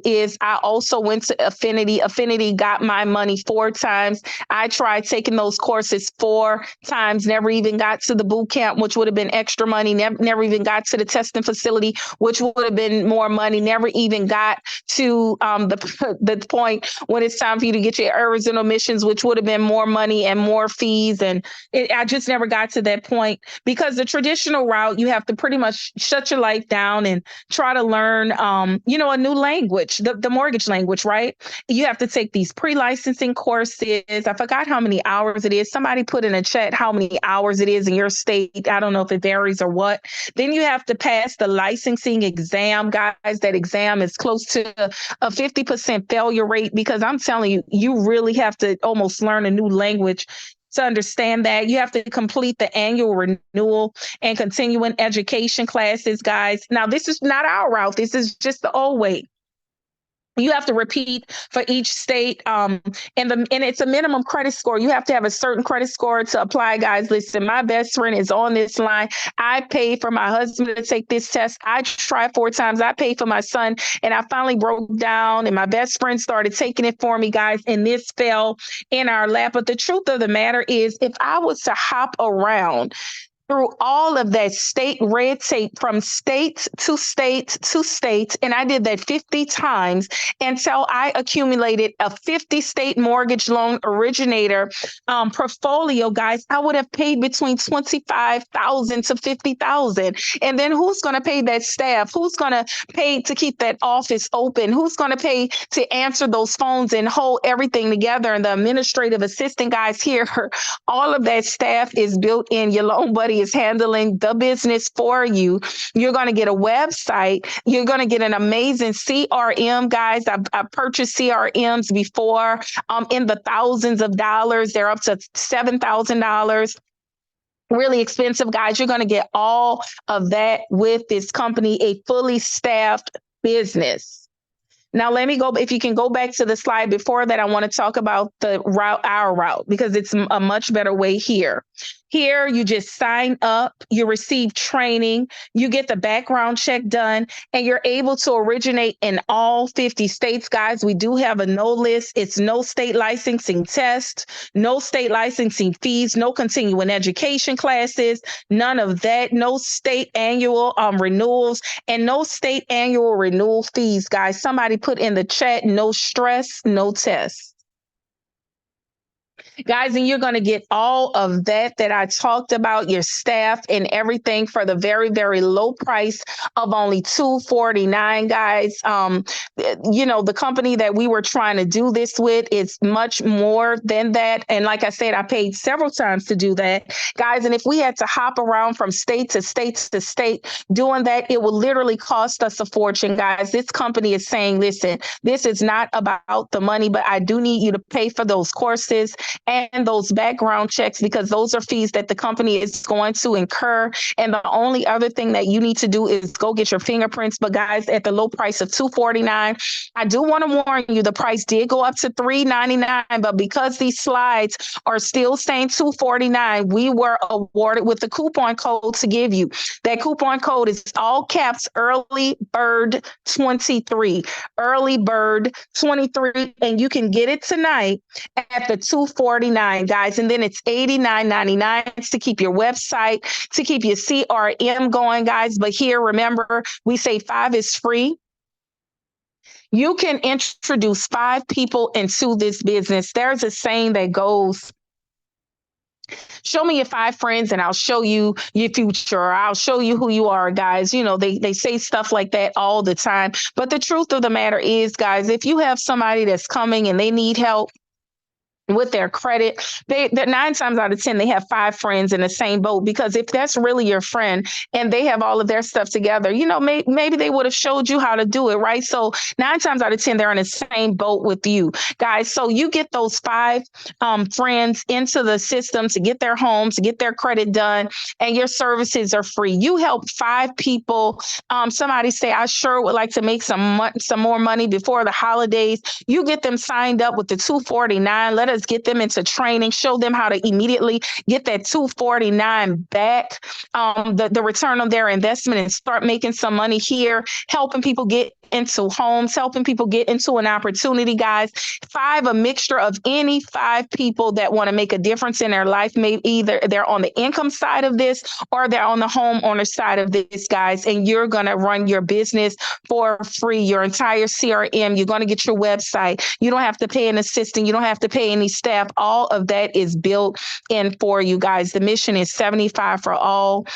is. I also went to Affinity. Affinity got my money 4 times. I tried taking those courses 4 times, never even got to the boot camp, which would have been extra money, never even got to the testing facility, which would have been more money, never even got to the point when it's time for you to get your errors and omissions, which would have been more money and more fees. And I just never got to that point because the traditional route, you have to pretty much shut your life down and try to learn, a new language, the mortgage language, right? You have to take these pre-licensing courses. I forgot how many hours it is. Somebody put in a chat how many hours it is in your state. I don't know if it varies or what. Then you have to pass the licensing exam, guys. That exam is close to a 50% failure rate because I'm telling you, you really have to almost learn a new language to understand that. You have to complete the annual renewal and continuing education classes, guys. Now, this is not our route. This is just the old way. You have to repeat for each state, and it's a minimum credit score. You have to have a certain credit score to apply, guys. Listen, my best friend is on this line. I paid for my husband to take this test. I tried 4 times. I paid for my son, and I finally broke down, and my best friend started taking it for me, guys, and this fell in our lap. But the truth of the matter is, if I was to hop around through all of that state red tape from state to state to state. And I did that 50 times until I accumulated a 50 state mortgage loan originator portfolio, guys. I would have paid between $25,000 to $50,000. And then who's going to pay that staff? Who's going to pay to keep that office open? Who's going to pay to answer those phones and hold everything together? And the administrative assistant guys here, all of that staff is built in. Your loan buddy is handling the business for you. You're going to get a website. You're going to get an amazing CRM, guys. I've purchased CRMs before in the thousands of dollars. They're up to $7,000. Really expensive, guys. You're going to get all of that with this company, a fully staffed business. Now, let me go. If you can go back to the slide before that, I want to talk about the route, our route, because it's a much better way here. Here, you just sign up, you receive training, you get the background check done, and you're able to originate in all 50 states, guys. We do have a no list. It's no state licensing test, no state licensing fees, no continuing education classes, none of that, no state annual renewals, and no state annual renewal fees, guys. Somebody put in the chat, no stress, no test. Guys, and you're going to get all of that I talked about, your staff and everything for the very, very low price of only $249, guys. The company that we were trying to do this with is much more than that. And like I said, I paid several times to do that, guys. And if we had to hop around from state to state to state doing that, it would literally cost us a fortune, guys. This company is saying, listen, this is not about the money, but I do need you to pay for those courses and those background checks, because those are fees that the company is going to incur. And the only other thing that you need to do is go get your fingerprints. But guys, at the low price of $249, I do want to warn you, the price did go up to $399, but because these slides are still saying $249, we were awarded with the coupon code to give you. That coupon code is all caps, early bird 23, early bird 23, and you can get it tonight at the $249, guys. And then it's $89.99 to keep your website, to keep your CRM going, guys. But here, remember, we say 5 is free. You can introduce 5 people into this business. There's a saying that goes, show me your 5 friends and I'll show you your future. I'll show you who you are, guys. They say stuff like that all the time. But the truth of the matter is, guys, if you have somebody that's coming and they need help with their credit, they're 9 times out of 10, they have 5 friends in the same boat. Because if that's really your friend and they have all of their stuff together, maybe they would have showed you how to do it, right? So 9 times out of 10, they're in the same boat with you, guys. So you get those 5 friends into the system to get their homes, to get their credit done, and your services are free. You help 5 people. Somebody say, I sure would like to make some more money before the holidays. You get them signed up with the $249. Let us get them into training, show them how to immediately get that $249 back, the return on their investment, and start making some money here, helping people get into homes, helping people get into an opportunity, guys. 5, a mixture of any 5 people that want to make a difference in their life. Maybe either they're on the income side of this or they're on the homeowner side of this, guys. And you're going to run your business for free, your entire CRM. You're going to get your website. You don't have to pay an assistant. You don't have to pay any staff. All of that is built in for you, guys. The mission is 75 for all,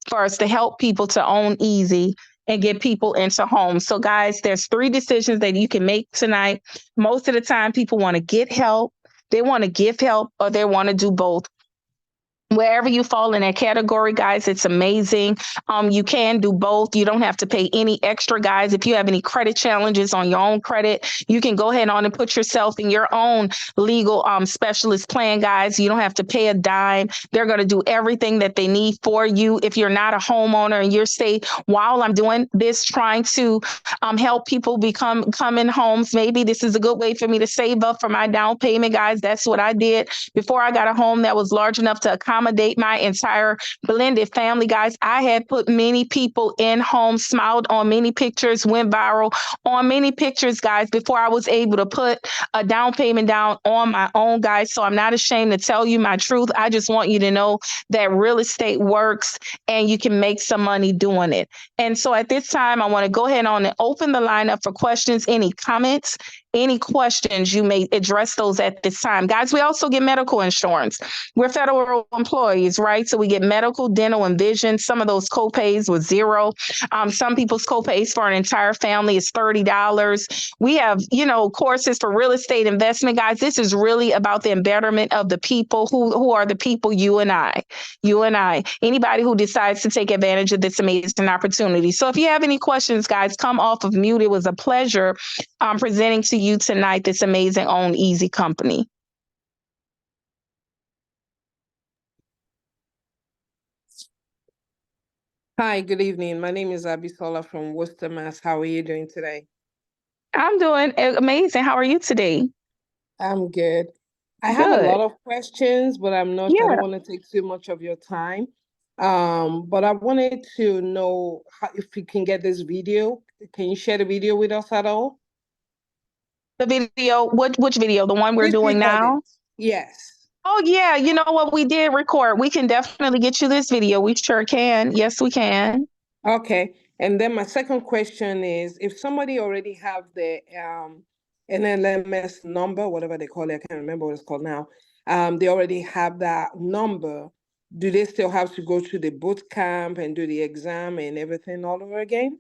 for us to help people to own easy and get people into homes. So guys, there's 3 decisions that you can make tonight. Most of the time people want to get help, they want to give help, or they want to do both. Wherever you fall in that category, guys, it's amazing. You can do both. You don't have to pay any extra, guys. If you have any credit challenges on your own credit, you can go ahead on and put yourself in your own legal specialist plan, guys. You don't have to pay a dime. They're going to do everything that they need for you. If you're not a homeowner and you're saying, while I'm doing this, trying to help people come in homes, maybe this is a good way for me to save up for my down payment, guys. That's what I did before I got a home that was large enough to accommodate my entire blended family, guys. I had put many people in homes, smiled on many pictures, went viral on many pictures, guys, before I was able to put a down payment down on my own, guys. So I'm not ashamed to tell you my truth. I just want you to know that real estate works and you can make some money doing it. And so at this time, I want to go ahead on and open the line up for questions. Any comments, any questions, you may address those at this time. Guys, we also get medical insurance. We're federal employees, right? So we get medical, dental, and vision. Some of those copays was $0. Some people's copays for an entire family is $30. We have, courses for real estate investment, guys. This is really about the betterment of the people who are the people, you and I, anybody who decides to take advantage of this amazing opportunity. So if you have any questions, guys, come off of mute. It was a pleasure presenting to you tonight this amazing Own Easy company. Hi, good evening. My name is Abisola from Worcester, Mass. How are you doing today? I'm doing amazing. How are you today? I'm good. I have a Good. lot of questions, but I don't Yeah. want to take too much of your time. But I wanted to know if we can get this video. Can you share the video with us at all? The video, which video? The one we're This doing recording. now? Yes. Oh yeah, you know what? We did record. We can definitely get you this video. We sure can. Yes, we can. Okay. And then my second question is, if somebody already have the NLMS number, whatever they call it, I can't remember what it's called now. They already have that number. Do they still have to go to the boot camp and do the exam and everything all over again?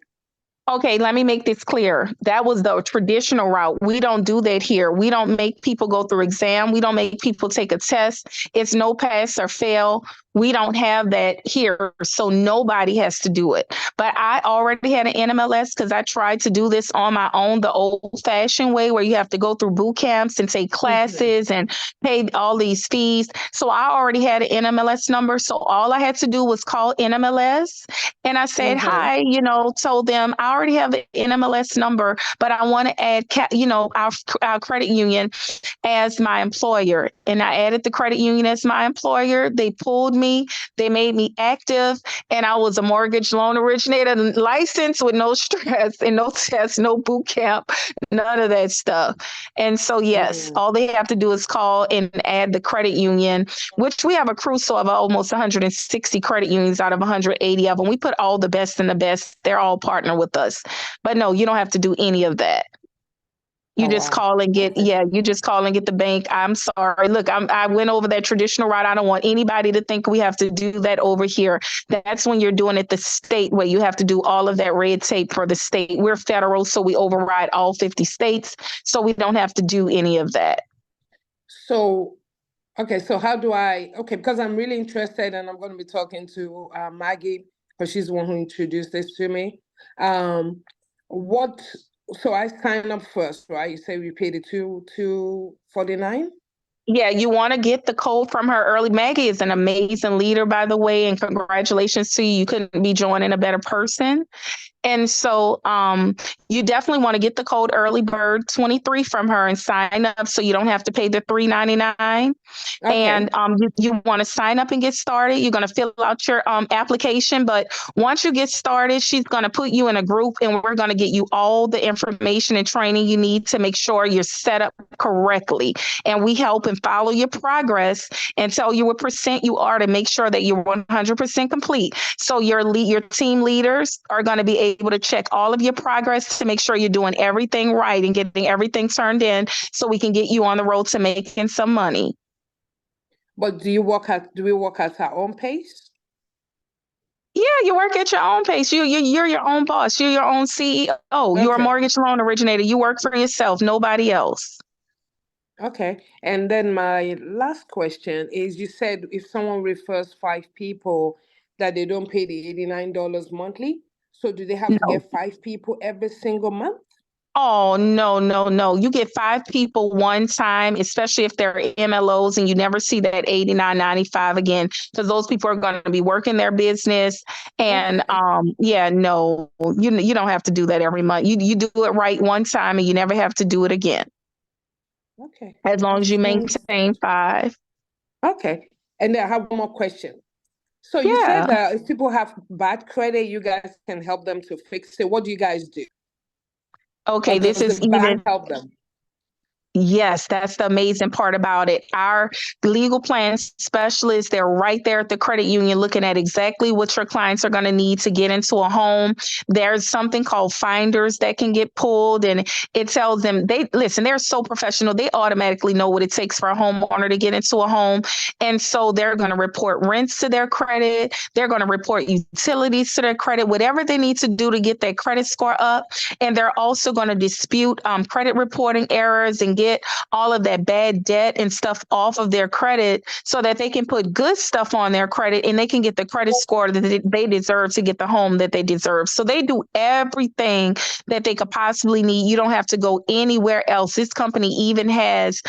Okay, let me make this clear. That was the traditional route. We don't do that here. We don't make people go through exam. We don't make people take a test. It's no pass or fail. We don't have that here. So nobody has to do it. But I already had an NMLS because I tried to do this on my own, the old fashioned way where you have to go through boot camps and take classes and pay all these fees. So I already had an NMLS number. So all I had to do was call NMLS and I said, hi, told them I already have the NMLS number, but I want to add, our credit union as my employer. And I added the credit union as my employer. They pulled me, they made me active, and I was a mortgage loan originator licensed with no stress and no test, no boot camp, none of that stuff. And so, yes, all they have to do is call and add the credit union, which we have a crucial of almost 160 credit unions out of 180 of them. We put all the best in the best. They're all partner with us. But no, you don't have to do any of that. You Oh, just wow. call and get, Okay. you just call and get the bank. I'm sorry. Look, I went over that traditional route. I don't want anybody to think we have to do that over here. That's when you're doing it the state way. You have to do all of that red tape for the state. We're federal, so we override all 50 states. So we don't have to do any of that. So, okay, so how do because I'm really interested and I'm going to be talking to Maggie, because she's the one who introduced this to me. What, so I sign up first, right? You say we pay the $249? Yeah, you want to get the code from her early. Maggie is an amazing leader, by the way, and congratulations to you. You couldn't be joining a better person. And so you definitely want to get the code early bird 23 from her and sign up so you don't have to pay the $3.99. Okay. And you want to sign up and get started. You're going to fill out your application. But once you get started, she's going to put you in a group and we're going to get you all the information and training you need to make sure you're set up correctly. And we help and follow your progress and tell you what percent you are to make sure that you're 100% complete. So your team leaders are going to be able to check all of your progress to make sure you're doing everything right and getting everything turned in so we can get you on the road to making some money. But do we work at our own pace? Yeah, you work at your own pace. You're your own boss. You're your own CEO. You're a Okay. mortgage loan originator. You work for yourself, nobody else. Okay. And then my last question is, you said if someone refers 5 people that they don't pay the $89 monthly. So do they have to No. get 5 people every single month? Oh, no, no, no. You get 5 people one time, especially if they're MLOs and you never see that 89.95 again, because those people are going to be working their business. And Okay. no, you don't have to do that every month. You do it right one time and you never have to do it again. Okay. As long That as you sounds maintain 5. okay. And then I have one more question. So you said Yeah. that if people have bad credit, you guys can help them to fix it. What do you guys do? Or Okay, this does the is even bank help them? Yes, that's the amazing part about it. Our legal plan specialists, they're right there at the credit union looking at exactly what your clients are going to need to get into a home. There's something called finders that can get pulled, and it tells them they're so professional. They automatically know what it takes for a homeowner to get into a home. And so they're going to report rents to their credit. They're going to report utilities to their credit, whatever they need to do to get that credit score up. And they're also going to dispute credit reporting errors and get all of that bad debt and stuff off of their credit so that they can put good stuff on their credit and they can get the credit score that they deserve to get the home that they deserve. So they do everything that they could possibly need. You don't have to go anywhere else. This company even has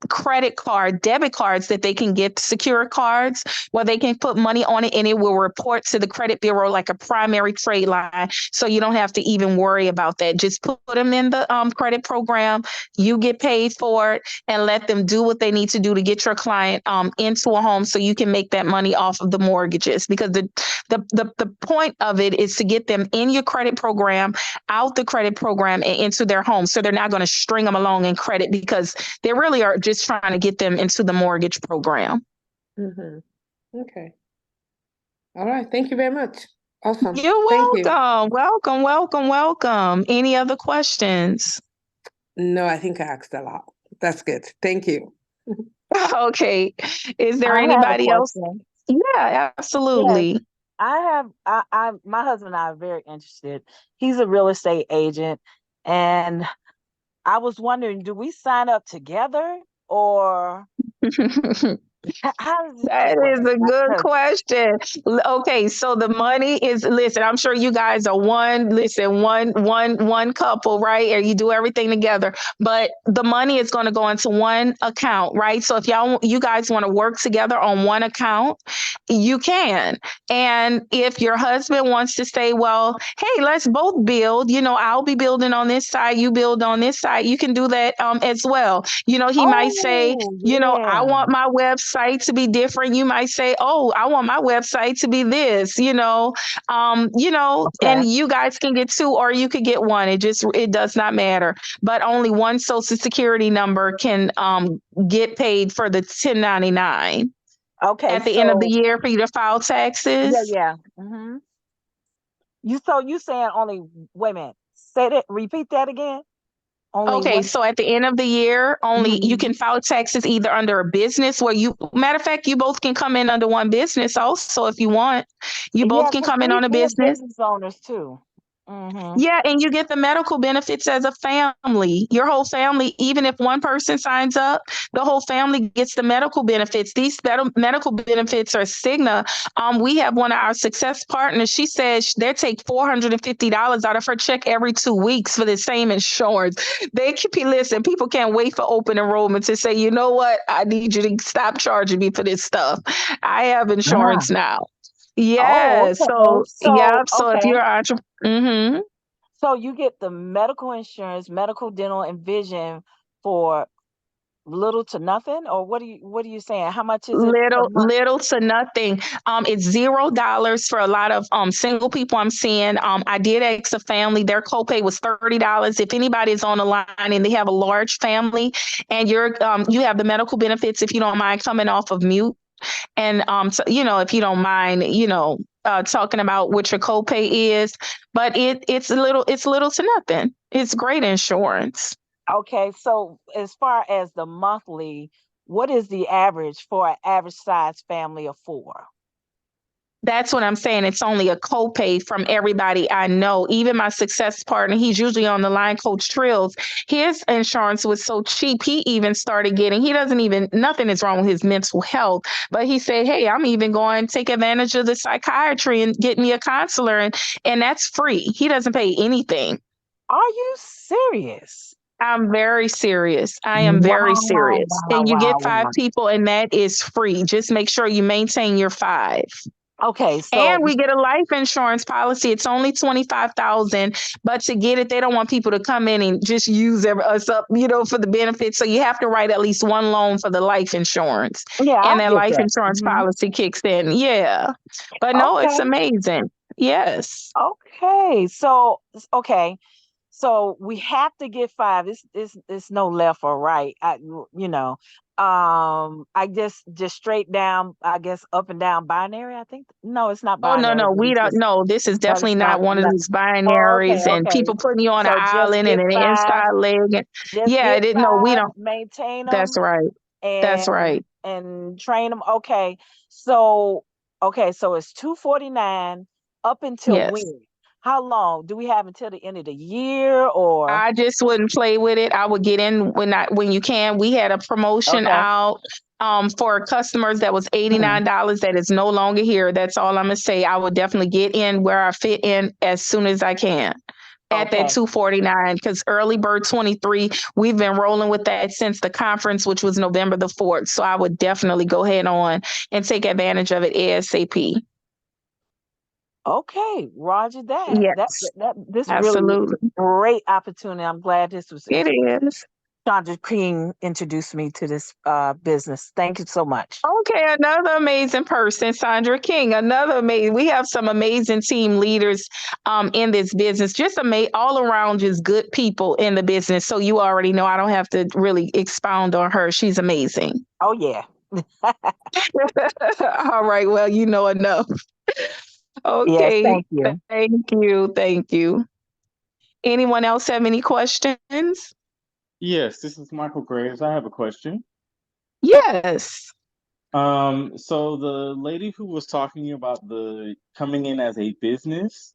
credit card, debit cards that they can get, secure cards where they can put money on it and it will report to the credit bureau like a primary trade line. So you don't have to even worry about that. Just put them in the credit program. You get paid for it, and let them do what they need to do to get your client into a home so you can make that money off of the mortgages. Because the point of it is to get them in your credit program, out the credit program, and into their home. So they're not going to string them along in credit, because they really are just trying to get them into the mortgage program. Mm-hmm. Okay. All right. Thank you very much. Awesome. You're Thank you. welcome. Any other questions? No, I think I asked a lot. That's good. Thank you. Okay. Is there I have a anybody else? question. Yeah, Yes, absolutely. my husband and I are very interested. He's a real estate agent, and I was wondering, do we sign up together, or how does this That work? is a good 'Cause- question. Okay, so the money is, listen, I'm sure you guys are one couple, right? Or you do everything together, but the money is going to go into one account, right? So if you guys want to work together on one account, you can. And if your husband wants to say, well, hey, let's both build, I'll be building on this side, you build on this side, you can do that as well. He might say, Oh, I yeah. want my website to be different. You might say, oh, I want my website to be this, Okay. and you guys can get two, or you could get one. It does not matter. But only one social security number can get paid for the 1099 Okay. at the end of the So year for you to file taxes. yeah. You saying only? Wait a minute. Say that. Repeat that again. Only Okay, one. so at the end of the year, only you Mhm. can file taxes either under a business, where matter of fact, you both can come in under one business also if you want. You both Yeah, can because come in on a we're business. business owners too. Mm-hmm. Yeah, and you get the medical benefits as a family. Your whole family, even if one person signs up, the whole family gets the medical benefits. These medical benefits are Cigna. We have one of our success partners. She says they take $450 out of her check every 2 weeks for the same insurance. They can listen. People can't wait for open enrollment to say, you know what? I need you to stop charging me for this stuff. I have Ah. insurance now. Oh, Yeah. okay. So yeah. So, So if okay. you're an entrepreneur. Mm-hmm. So you get the medical insurance, medical, dental, and vision for little to nothing, or what are you saying? How much is it per month? Little to nothing. It's $0 for a lot of single people I'm seeing. I did ask a family, their copay was $30. If anybody is on the line and they have a large family, and you have the medical benefits, if you don't mind coming off of mute, and so, if you don't mind, talking about what your copay is, but it's little to nothing. It's great insurance. Okay, so as far as the monthly, what is the average for an average size family of four? That's what I'm saying. It's only a copay from everybody I know. Even my success partner, he's usually on the line, Coach Trills. His insurance was so cheap. He even started he doesn't even, nothing is wrong with his mental health. But he said, hey, I'm even going to take advantage of the psychiatry and get me a counselor. And that's free. He doesn't pay anything. Are you serious? I'm very serious. I am very Wow, serious. wow, And you wow, get five wow. people, and that is free. Just make sure you maintain your five. Okay, so And we get a life insurance policy. It's only 25,000, but to get it, they don't want people to come in and just use us up, for the benefits. So you have to write at least one loan for the life insurance, yeah, I and that get life that. insurance policy kicks in. Yeah, but no, it's Okay, amazing. Yes. okay, okay, so we have to get five. It's no left or right. I just straight down. I guess up and down binary. I think no, it's not Oh no, binary, no, but we it's don't. just No, this is no, it's definitely not not. one of No. these Oh, okay, binaries and okay. people putting you on an So just island and get an five. inside leg. Just Yeah, get it, no, we five. don't. Maintain That's them right. That's and right. train them. Okay, so so it's 249 up until Yes. when? How long do we have until the end of the year or? I just wouldn't play with it. I would get in when you can. We had a promotion Okay. out for customers that was Hmm. $89. That is no longer here. That's all I'm gonna say. I would definitely get in where I fit in as soon as I can at that Okay. 249, because early bird 23, we've been rolling with that since the conference, which was November the 4th. So I would definitely go ahead on and take advantage of it ASAP. Okay, Roger that. Yes, This really is absolutely. a great opportunity. I'm glad this was It is. Chandra King introduced me to this business. Thank you so much. Okay, another amazing person, Sandra King. Another amazing. We have some amazing team leaders in this business. Just all around, just good people in the business. So you already know. I don't have to really expound on her. She's amazing. Oh yeah. All right. Well, you know enough. Yes, Okay. thank you. Thank you. Thank you. Anyone else have any questions? Yes, this is Michael Graves. I have a question. Yes. So the lady who was talking about the coming in as a business,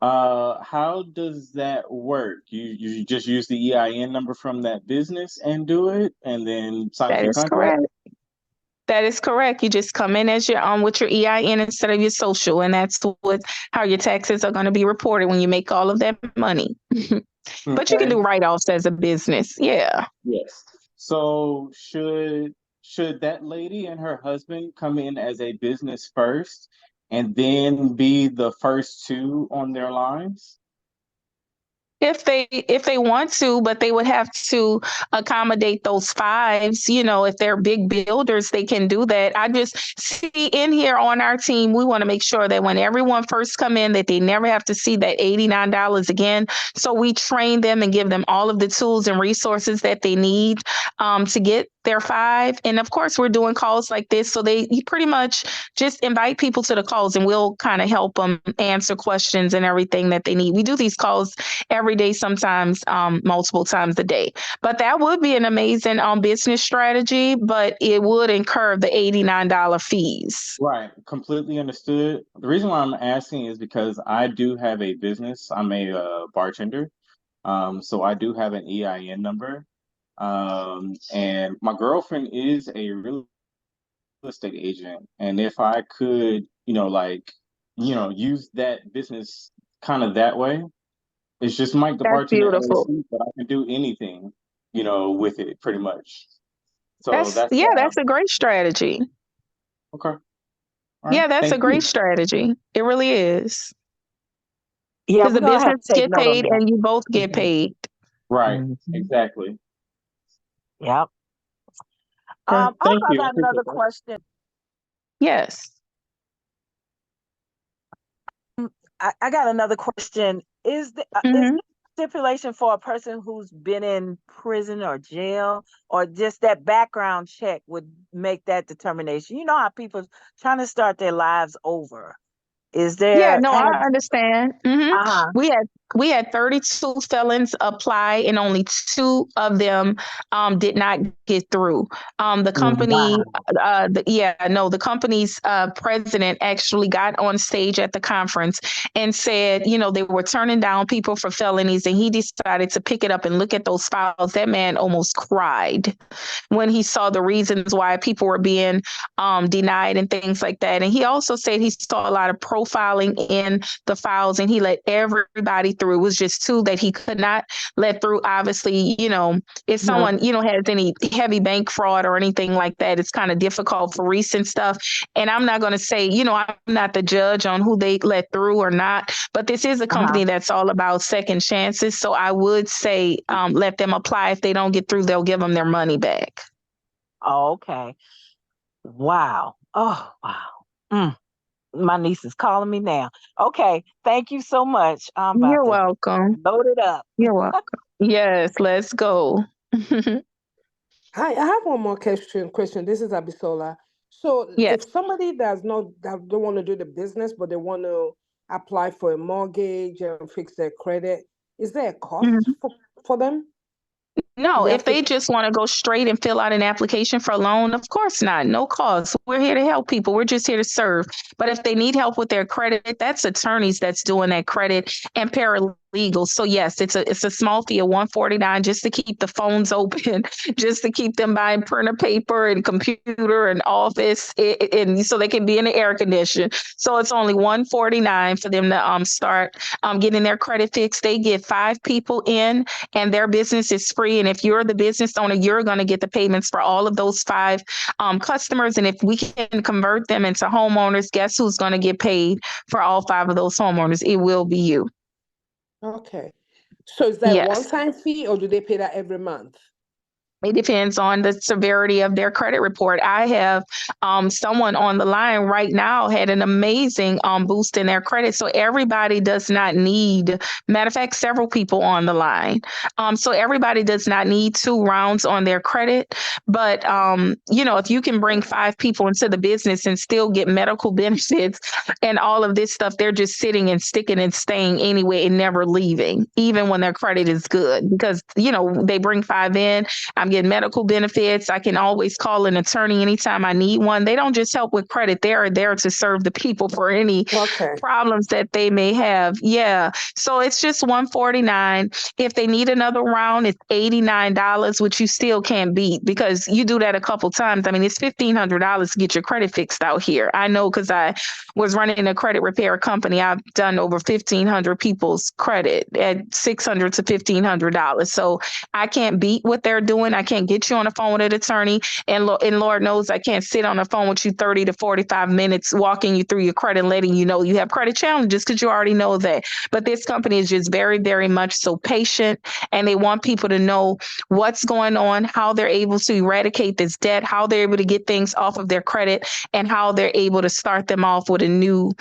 how does that work? You just use the EIN number from that business and do it, and then sign That the is contract? correct. That is correct. You just come in as your with your EIN instead of your social, and that's how your taxes are going to be reported when you make all of that money. But you can Okay. do write-offs as a business. Yeah. Yes. So should that lady and her husband come in as a business first and then be the first two on their lines? If they want to, but they would have to accommodate those fives. If they're big builders, they can do that. I just see in here on our team, we want to make sure that when everyone first come in, that they never have to see that $89 again. So we train them and give them all of the tools and resources that they need to get their five. And of course, we're doing calls like this, so you pretty much just invite people to the calls, and we'll kind of help them answer questions and everything that they need. We do these calls every day, sometimes multiple times a day. But that would be an amazing business strategy, but it would incur the $89 fees. Right, completely understood. The reason why I'm asking is because I do have a business. I'm a bartender, so I do have an EIN number. And my girlfriend is a real estate agent, and if I could, use that business kind of that way, it's just Mike the That's Bartender beautiful. LLC, but I can do anything, with it pretty much. So that's That's a great strategy. okay. All right, Yeah, that's a thank great you. strategy. It really is. Yeah, Because we're the gonna have business to take get note on paid that. and you both get Mhm. paid. Right, Mhm. exactly. Yep. Okay, Also, thank I you. I got another appreciate that. question. Yes. I got another question. Is there Hmm. stipulation for a person who's been in prison or jail, or just that background check would make that determination? You know how people trying to start their lives over. Is Yeah, there no, I understand. uh-huh. We had 32 felons apply, and only two of them did not get through. The company, Wow. the company's president actually got on stage at the conference and said, they were turning down people for felonies, and he decided to pick it up and look at those files. That man almost cried when he saw the reasons why people were being denied and things like that. And he also said he saw a lot of profiling in the files, and he let everybody through. It was just two that he could not let through. Obviously, if someone, has any heavy bank fraud or anything like that, it's kind of difficult for recent stuff. And I'm not going to say, I'm not the judge on who they let through or not, but this is a Uh-huh. company that's all about second chances. So I would say let them apply. If they don't get through, they'll give them their money back. Okay. Wow. Oh, wow. Mm. My niece is calling me now. Okay. Thank you so much. I'm about You're to welcome. load it up. You're welcome. Yes, let's go. Hi, I have one more question. This is Abisola. So Yes. if somebody that don't want to do the business, but they want to apply for a mortgage and fix their credit, is there a cost Mhm. for them? No, They if have to. they just want to go straight and fill out an application for a loan, of course not. No cost. We're here to help people. We're just here to serve. But if they need help with their credit, that's attorneys that's doing that credit and paralegals. So yes, it's a small fee of $149 just to keep the phones open, just to keep them buying printer paper and computer and office, and so they can be in the air condition. So it's only $149 for them to start getting their credit fixed. They get 5 people in, and their business is free. And if you're the business owner, you're going to get the payments for all of those 5 customers. And if we can convert them into homeowners, guess who's going to get paid for all 5 of those homeowners? It will be you. Okay. So is that a Yes. one-time fee or do they pay that every month? It depends on the severity of their credit report. I have someone on the line right now had an amazing boost in their credit. So everybody does not need, matter of fact, several people on the line. So everybody does not need 2 rounds on their credit. But, if you can bring 5 people into the business and still get medical benefits and all of this stuff, they're just sitting and sticking and staying anyway and never leaving, even when their credit is good. Because, they bring 5 in. I'm getting medical benefits. I can always call an attorney anytime I need one. They don't just help with credit. They are there to serve the people for any problems that they may have. Yeah. So it's just $149. If they need another round, it's $89, which you still can't beat because you do that a couple times. I mean, it's $1,500 to get your credit fixed out here. I know because I was running a credit repair company. I've done over 1,500 people's credit at $600 to $1,500. So I can't beat what they're doing. I can't get you on the phone with an attorney. And Lord knows I can't sit on the phone with you 30 to 45 minutes walking you through your credit and letting you know you have credit challenges because you already know that. But this company is just very, very much so patient, and they want people to know what's going on, how they're able to eradicate this debt, how they're able to get things off of their credit, and how they're able to start them off with a new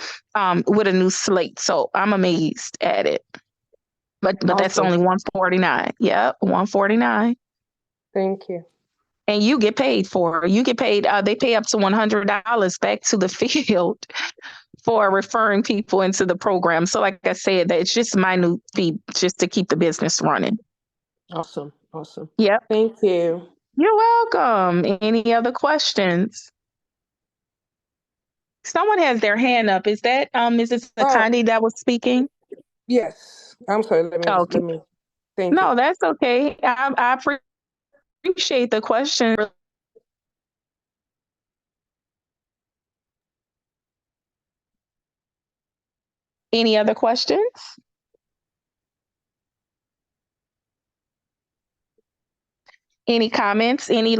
slate. So I'm amazed at it. But that's only $149. Yep, $149. Thank you. And you get paid for it. You get paid. They pay up to $100 back to the field for referring people into the program. So, like I said, that it's just minute fee just to keep the business running. Awesome. Yep. Thank you. You're welcome. Any other questions? Someone has their hand up. Is that Mrs. Akandi that was speaking? Yes. I'm sorry. Let me. Thank you. No, that's okay. I appreciate the question. Any other questions? Any comments? Any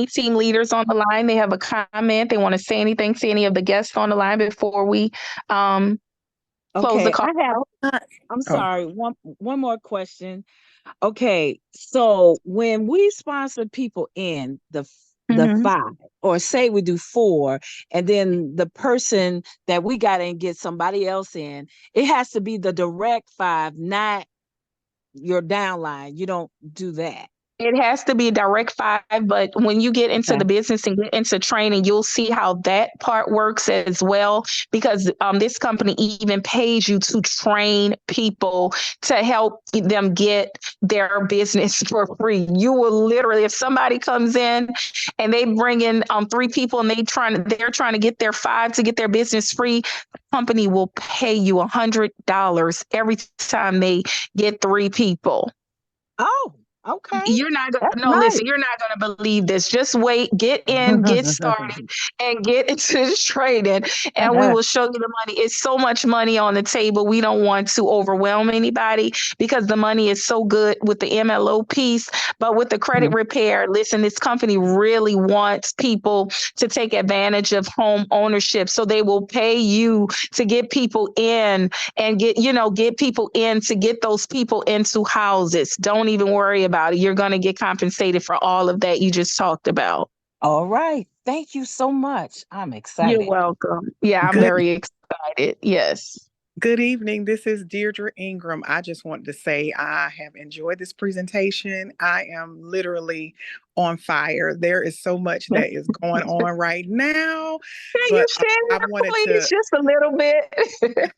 team leaders on the line? They have a comment. They want to say anything to any of the guests on the line before we close the call. I'm sorry. One more question. Okay, so when we sponsor people in the 5, or say we do 4, and then the person that we got in get somebody else in, it has to be the direct 5, not your downline. You don't do that. It has to be direct 5, but when you get into the business and get into training, you'll see how that part works as well, because this company even pays you to train people to help them get their business for free. You will literally, if somebody comes in and they bring in 3 people and they're trying to get their 5 to get their business free, the company will pay you $100 every time they get 3 people. Oh. Okay. You're not gonna listen, you're not gonna believe this. Just wait, get in, get started, and get into this training, and we will show you the money. It's so much money on the table. We don't want to overwhelm anybody because the money is so good with the MLO piece. But with the credit repair, listen, this company really wants people to take advantage of home ownership. So they will pay you to get people in and get people in to get those people into houses. Don't even worry about it. You're going to get compensated for all of that you just talked about. All right. Thank you so much. I'm excited. You're welcome. Yeah, I'm very excited. Yes. Good evening. This is Deirdre Ingram. I just wanted to say I have enjoyed this presentation. I am literally on fire. There is so much that is going on right now. Can you share, please, just a little bit?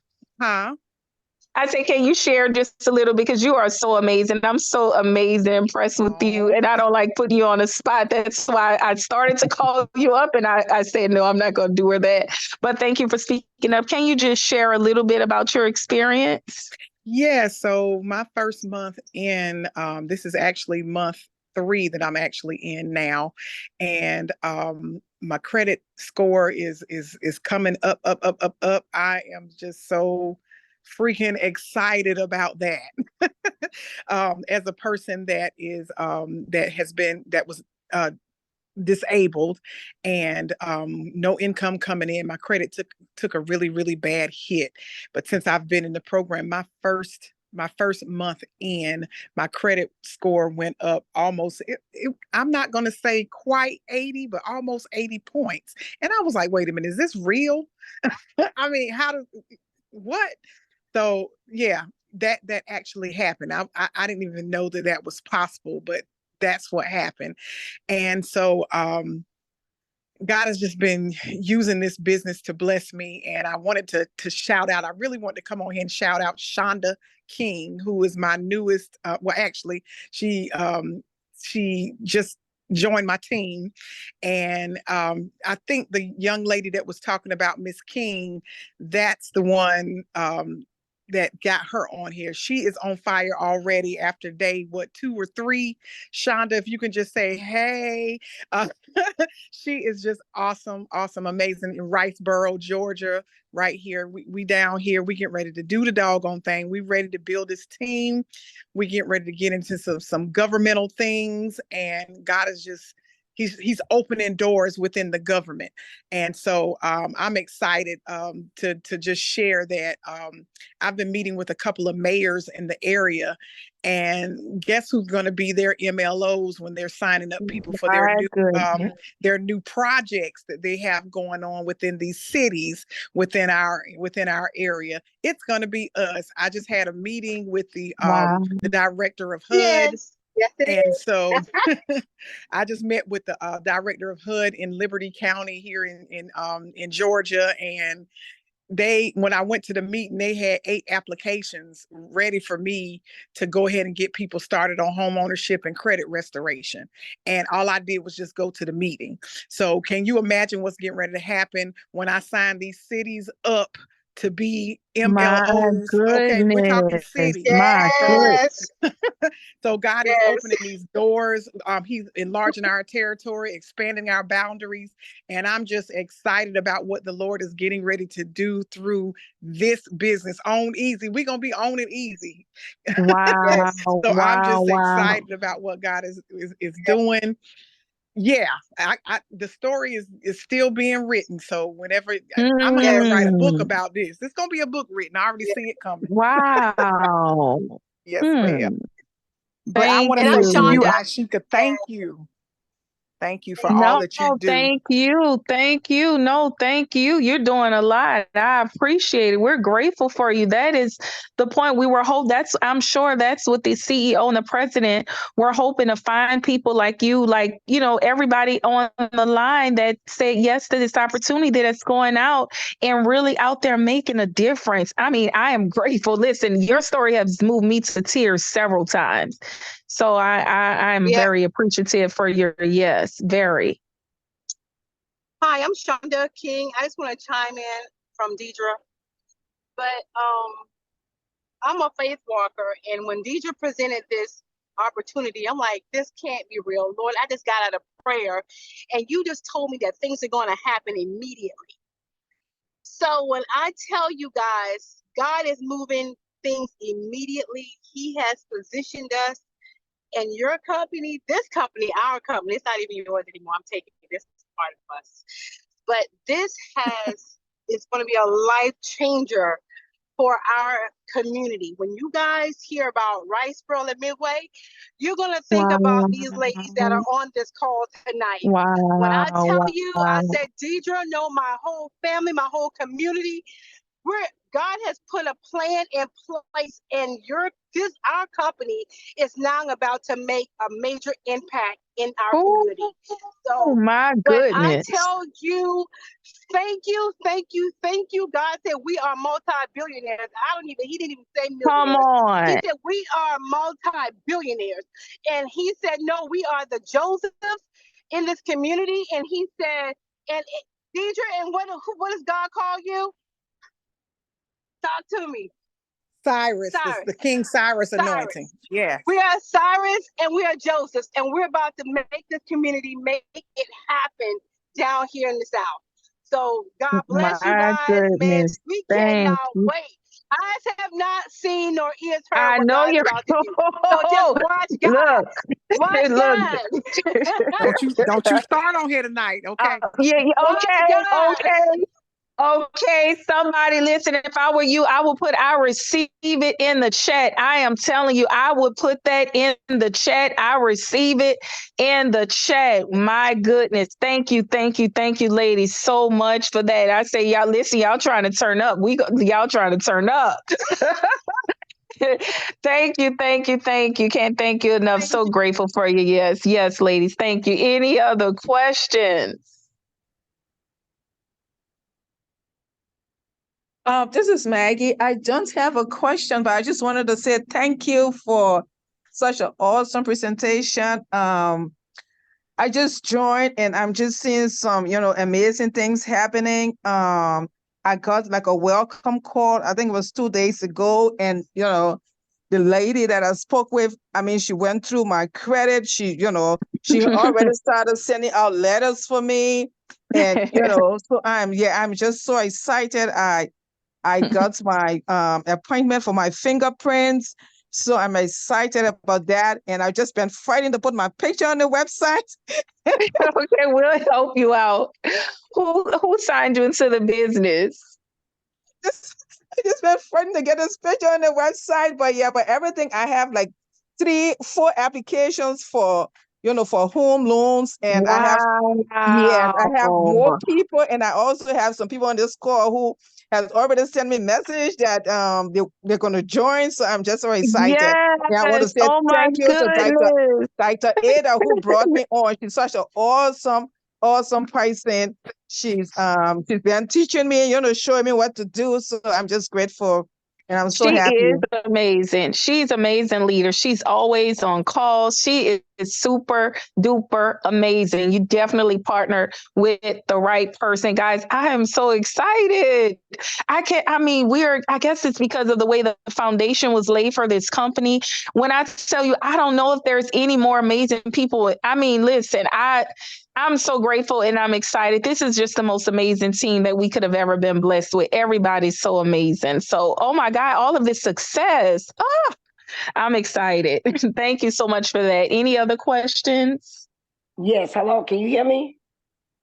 I say, can you share just a little, because you are so amazing. I'm so amazed and impressed with you. And I don't like putting you on the spot. That's why I started to call you up, and I said, no, I'm not going to do her that. But thank you for speaking up. Can you just share a little bit about your experience? Yeah. So my first month in, this is actually month 3 that I'm actually in now. And my credit score is coming up. I am just so freaking excited about that. As a person that was disabled and no income coming in, my credit took a really, really bad hit. But since I've been in the program, my first my first month in, my credit score went up almost, I'm not going to say quite 80, but almost 80 points. And I was like, wait a minute, is this real? I mean, what? So yeah, that actually happened. I didn't even know that that was possible, but that's what happened. And so God has just been using this business to bless me. And I wanted to shout out, I really wanted to come on here and shout out Shonda King, who is my newest, well, actually, she just joined my team. And I think the young lady that was talking about Miss King, that's the one that got her on here. She is on fire already after day, 2 or 3. Shonda, if you can just say, hey, she is just awesome, amazing in Riceboro, Georgia, right here. We down here, we get ready to do the doggone thing. We ready to build this team. We get ready to get into some governmental things, and God is just, he's opening doors within the government. And so I'm excited to just share that. I've been meeting with a couple of mayors in the area, and guess who's going to be their MLOs when they're signing up people for their new projects that they have going on within these cities within our area. It's going to be us. I just had a meeting with the director of HUD. Yes, and so I just met with the director of HUD in Liberty County here in Georgia, and when I went to the meeting, they had 8 applications ready for me to go ahead and get people started on home ownership and credit restoration. And all I did was just go to the meeting. So can you imagine what's getting ready to happen when I sign these cities up to be MLOs? Okay, we're talking cities. Yes. So God is opening these doors. He's enlarging our territory, expanding our boundaries. And I'm just excited about what the Lord is getting ready to do through this business. Own easy. We're going to be owning easy. Wow. So I'm just excited about what God is doing. Yeah, the story is still being written. So whenever I'm gonna have to write a book about this, there's gonna be a book written. I already see it coming. Wow. Yes, ma'am. But I want to say to you, Ashika, thank you. Thank you for all that you do. Thank you. Thank you. No, thank you. You're doing a lot. I appreciate it. We're grateful for you. That is the point we were hoping. I'm sure that's what the CEO and the president were hoping to find people like you, everybody on the line that said yes to this opportunity that's going out and really out there making a difference. I mean, I am grateful. Listen, your story has moved me to tears several times. So I'm very appreciative for your yes, very. Hi, I'm Shonda King. I just want to chime in from Deidre. But I'm a faith walker, and when Deidre presented this opportunity, I'm like, this can't be real. Lord, I just got out of prayer, and you just told me that things are going to happen immediately. So when I tell you guys, God is moving things immediately. He has positioned us. And your company, this company, our company, it's not even yours anymore. I'm taking this as part of us. But this is going to be a life changer for our community. When you guys hear about Riceboro and Midway, you're going to think about these ladies that are on this call tonight. When I tell you, I said, Deidre, know my whole family, my whole community. God has put a plan in place, and our company is now about to make a major impact in our community. So my goodness. When I tell you, thank you. God said we are multi-billionaires. He didn't even say millionaires. Come on. He said we are multi-billionaires. And he said, no, we are the Josephs in this community. And he said, Deidre, and what does God call you? Talk to me. Cyrus. The King Cyrus anointing. Yeah. We are Cyrus and we are Joseph, and we're about to make this community, make it happen down here in the South. So God bless you guys, man. We cannot wait. Eyes have not seen nor ears heard what God is about to do. So just watch God. Watch God. Don't you start on here tonight, okay? Okay. Okay, somebody listen. If I were you, I would put I receive it in the chat. I am telling you, I would put that in the chat. I receive it in the chat. My goodness. Thank you, ladies, so much for that. I say, y'all listen, y'all trying to turn up. Y'all trying to turn up. Thank you. Can't thank you enough. So grateful for you. Yes, ladies. Thank you. Any other questions? This is Maggie. I don't have a question, but I just wanted to say thank you for such an awesome presentation. I just joined and I'm just seeing some, amazing things happening. I got like a welcome call. I think it was 2 days ago. And, the lady that I spoke with, I mean, she went through my credit. She already started sending out letters for me. And, so I'm just so excited. I got my appointment for my fingerprints. So I'm excited about that. And I've just been fighting to put my picture on the website. Okay, we'll help you out. Who signed you into the business? I just been fighting to get this picture on the website. But everything I have like 3-4 applications for home loans. And I have more people, and I also have some people on this call who has already sent me a message that they're going to join. So I'm just so excited. Yes. And I want to say thank you to Dr. Ada who brought me on. She's such an awesome person. She's been teaching me, showing me what to do. So I'm just grateful. And I'm so happy. She is amazing. She's amazing leader. She's always on calls. She is super duper amazing. You definitely partnered with the right person. Guys, I am so excited. I guess it's because of the way the foundation was laid for this company. When I tell you, I don't know if there's any more amazing people. I mean, listen, I'm so grateful and I'm excited. This is just the most amazing team that we could have ever been blessed with. Everybody's so amazing. So, oh my God, all of this success. I'm excited. Thank you so much for that. Any other questions? Yes. Hello. Can you hear me?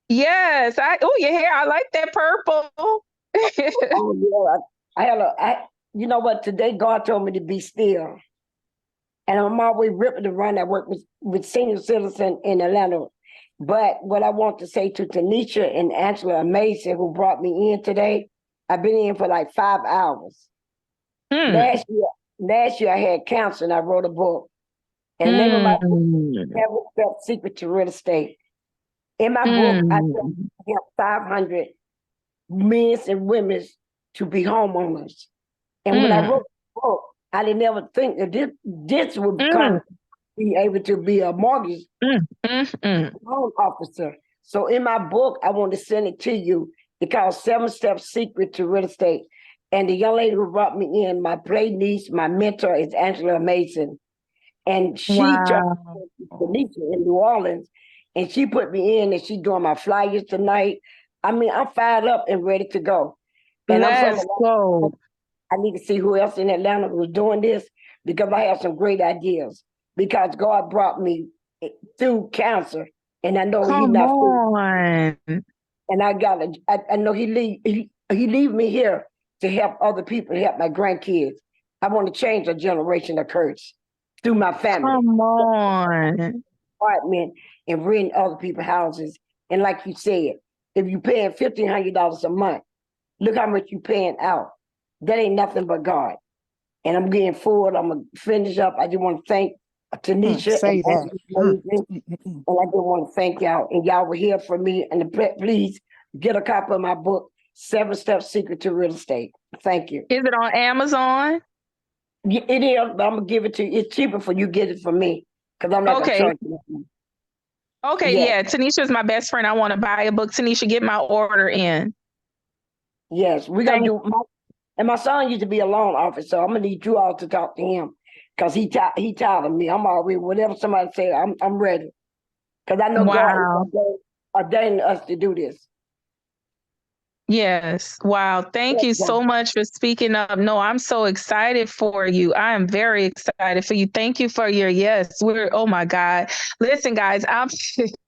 Yes. Your hair. I like that purple. Oh yeah. You know what? Today God told me to be still. And I'm always ripping around. I work with senior citizens in Atlanta. But what I want to say to Tanisha and Angela Mason, who brought me in today, I've been in for like 5 hours. Last year I had cancer and I wrote a book. And the name of my book is Secret to Real Estate. In my book, I help 500 men and women to be homeowners. And when I wrote the book, I didn't ever think that this would be able to be a mortgage loan officer. So in my book, I want to send it to you. It's called 7-Step Secret to Real Estate. And the young lady who brought me in, my play niece, my mentor is Angela Mason. And she taught me in New Orleans. And she put me in and she's doing my flyers tonight. I mean, I'm fired up and ready to go. And Let's go. I need to see who else in Atlanta who's doing this because I have some great ideas. Because God brought me through cancer, and I know He's not through. And I know He leave me here to help other people, to help my grandkids. I want to change a generation of curse through my family. Come on. Apartment and rent other people's houses. And like you said, if you're paying $1,500 a month, look how much you're paying out. That ain't nothing but God. And I'm getting forward. I'm going to finish up. I just want to thank Tanisha and I just want to thank y'all. And y'all were here for me. And please get a copy of my book, 7-Step Secret to Real Estate. Thank you. Is it on Amazon? It is, but I'm going to give it to you. It's cheaper for you to get it from me because I'm not going to charge you. Okay, yeah. Tanisha is my best friend. I want to buy a book. Tanisha, get my order in. Yes, we're going to do. And my son used to be a loan officer. I'm going to need you all to talk to him because he tired of me. I'm already, whatever somebody say, I'm ready. Because I know God ordained us to do this. Yes. Wow. Thank you so much for speaking up. No, I'm so excited for you. I am very excited for you. Thank you for your yes. Oh my God. Listen, guys,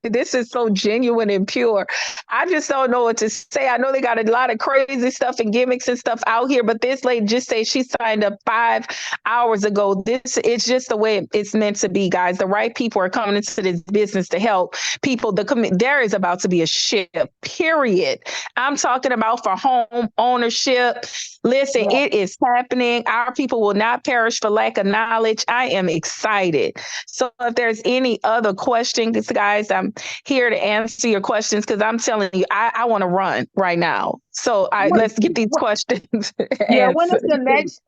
this is so genuine and pure. I just don't know what to say. I know they got a lot of crazy stuff and gimmicks and stuff out here, but this lady just said she signed up 5 hours ago. It's just the way it's meant to be, guys. The right people are coming into this business to help people. There is about to be a shift, period. I'm talking about for home ownership. Listen, it is happening. Our people will not perish for lack of knowledge. I am excited. So if there's any other questions, guys, I'm here to answer your questions because I'm telling you, I want to run right now. So let's get these questions Yeah, when is answered. the next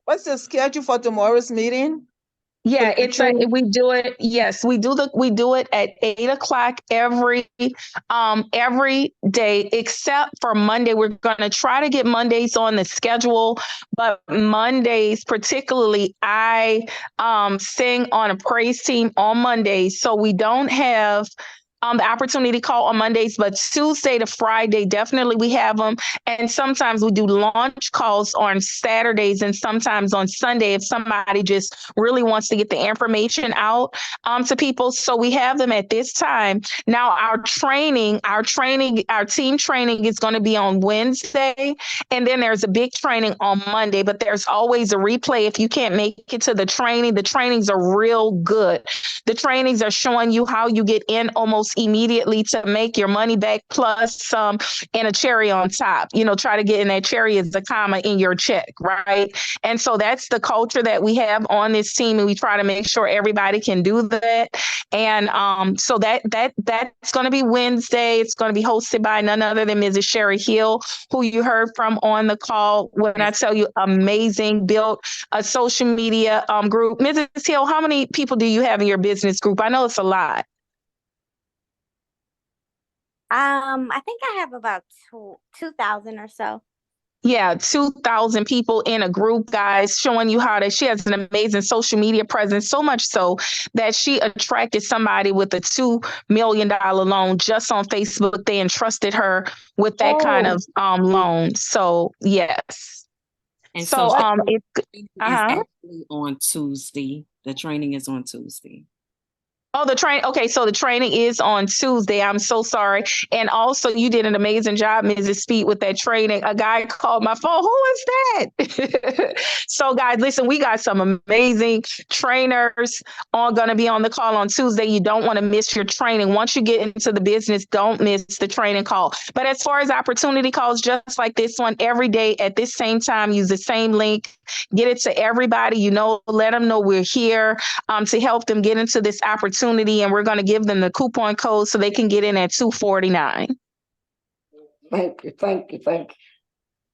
what's the schedule for tomorrow's meeting? Yeah, it's like we do it. Yes, we do it at 8 o'clock every day, except for Monday. We're gonna try to get Mondays on the schedule, but Mondays, particularly, I sing on a praise team on Mondays, so we don't have the opportunity call on Mondays, but Tuesday to Friday, definitely we have them. And sometimes we do launch calls on Saturdays and sometimes on Sunday if somebody just really wants to get the information out to people. So we have them at this time. Now our team training is going to be on Wednesday. And then there's a big training on Monday, but there's always a replay if you can't make it to the training. The trainings are real good. The trainings are showing you how you get in almost immediately to make your money back plus some and a cherry on top. Try to get in that cherry as a comma in your check, right? And so that's the culture that we have on this team, and we try to make sure everybody can do that. And so that's going to be Wednesday. It's going to be hosted by none other than Mrs. Sherry Hill, who you heard from on the call. When I tell you, amazing, built a social media group. Mrs. Hill, how many people do you have in your business group? I know it's a lot. I think I have about 2,000 or so. Yeah, 2,000 people in a group, guys, showing you how she has an amazing social media presence, so much so that she attracted somebody with a $2 million loan just on Facebook. They entrusted her with that kind of loan. So, yes. And so it's actually on Tuesday. The training is on Tuesday. Oh, the train. Okay, so the training is on Tuesday. I'm so sorry. And also, you did an amazing job, Mrs. Speed, with that training. A guy called my phone. Who is that? So, guys, listen, we got some amazing trainers going to be on the call on Tuesday. You don't want to miss your training. Once you get into the business, don't miss the training call. But as far as opportunity calls, just like this one, every day at this same time, use the same link. Get it to everybody. Let them know we're here to help them get into this opportunity. And we're going to give them the coupon code so they can get in at $249. Thank you.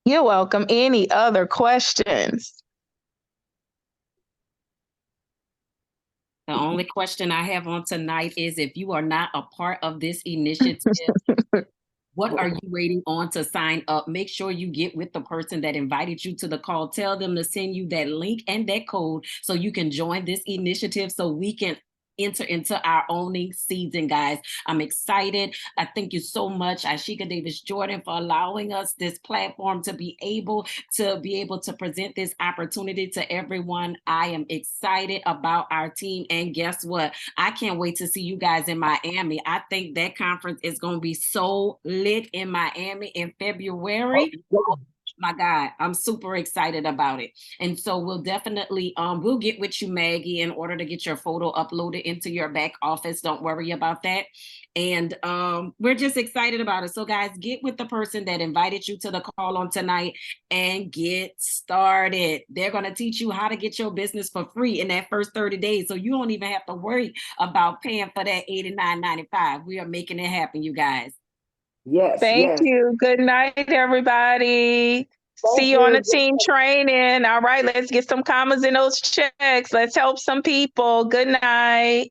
You're welcome. Any other questions? The only question I have on tonight is if you are not a part of this initiative, what are you waiting on to sign up? Make sure you get with the person that invited you to the call. Tell them to send you that link and that code so you can join this initiative so we can enter into our owning season, guys. I'm excited. I thank you so much, Ashika Davis Jordan, for allowing us this platform to be able to present this opportunity to everyone. I am excited about our team. And guess what? I can't wait to see you guys in Miami. I think that conference is going to be so lit in Miami in February. My God, I'm super excited about it. And so we'll definitely, we'll get with you, Maggie, in order to get your photo uploaded into your back office. Don't worry about that. And we're just excited about it. So guys, get with the person that invited you to the call on tonight and get started. They're going to teach you how to get your business for free in that first 30 days. So you don't even have to worry about paying for that $89.95. We are making it happen, you guys. Yes. Thank you. Good night, everybody. See you on the team training. All right, let's get some commas in those checks. Let's help some people. Good night.